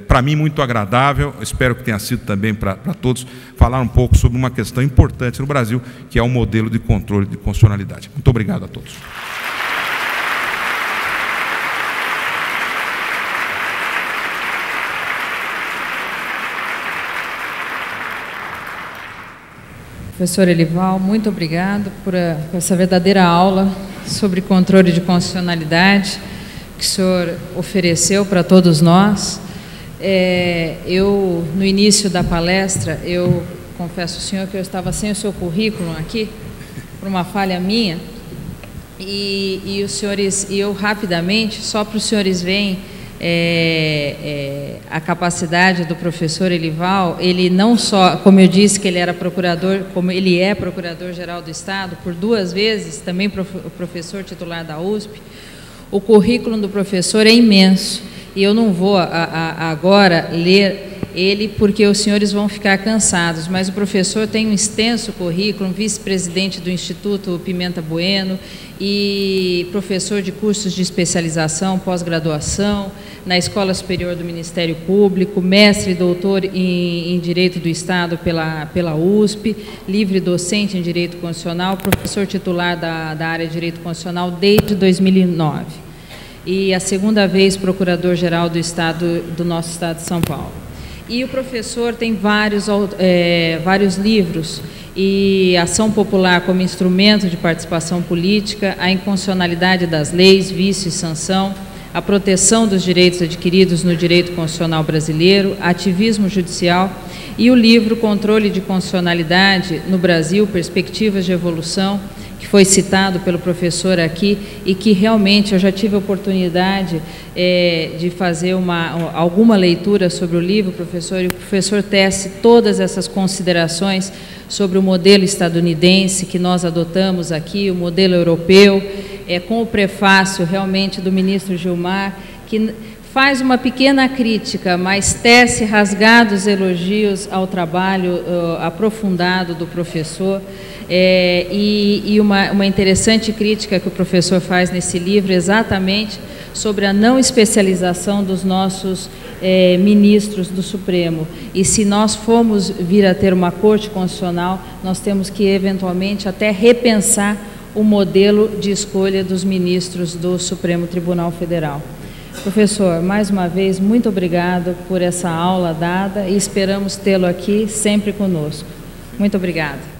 para mim muito agradável, espero que tenha sido também para todos, falar um pouco sobre uma questão importante no Brasil, que é o modelo de controle de constitucionalidade. Muito obrigado a todos. Professor Elival, muito obrigado por essa verdadeira aula sobre controle de constitucionalidade que o senhor ofereceu para todos nós. No início da palestra, eu confesso ao senhor que eu estava sem o seu currículo aqui, por uma falha minha, e os senhores, e eu rapidamente, só para os senhores verem a capacidade do professor Elival, ele não só, como eu disse, que ele era procurador, como ele é procurador-geral do Estado, por 2 vezes, também professor titular da USP, o currículo do professor é imenso, e eu não vou agora ler ele, porque os senhores vão ficar cansados, mas o professor tem um extenso currículo, vice-presidente do Instituto Pimenta Bueno e professor de cursos de especialização, pós-graduação, na Escola Superior do Ministério Público, mestre e doutor em Direito do Estado pela USP, livre docente em Direito Constitucional, professor titular da área de Direito Constitucional desde 2009. E a 2ª vez procurador-geral do Estado, do nosso Estado de São Paulo. E o professor tem vários livros, e Ação Popular como Instrumento de Participação Política, A Inconstitucionalidade das Leis, Vício e Sanção, A Proteção dos Direitos Adquiridos no Direito Constitucional Brasileiro, Ativismo Judicial, e o livro Controle de Constitucionalidade no Brasil, Perspectivas de Evolução, que foi citado pelo professor aqui, e que realmente eu já tive a oportunidade de fazer alguma leitura sobre o livro, professor, e o professor tece todas essas considerações sobre o modelo estadunidense que nós adotamos aqui, o modelo europeu, com o prefácio realmente do ministro Gilmar, que faz uma pequena crítica, mas tece rasgados elogios ao trabalho aprofundado do professor, e uma interessante crítica que o professor faz nesse livro, exatamente sobre a não especialização dos nossos ministros do Supremo. E se nós formos vir a ter uma Corte Constitucional, nós temos que, eventualmente, até repensar o modelo de escolha dos ministros do Supremo Tribunal Federal. Professor, mais uma vez, muito obrigado por essa aula dada e esperamos tê-lo aqui sempre conosco. Muito obrigada.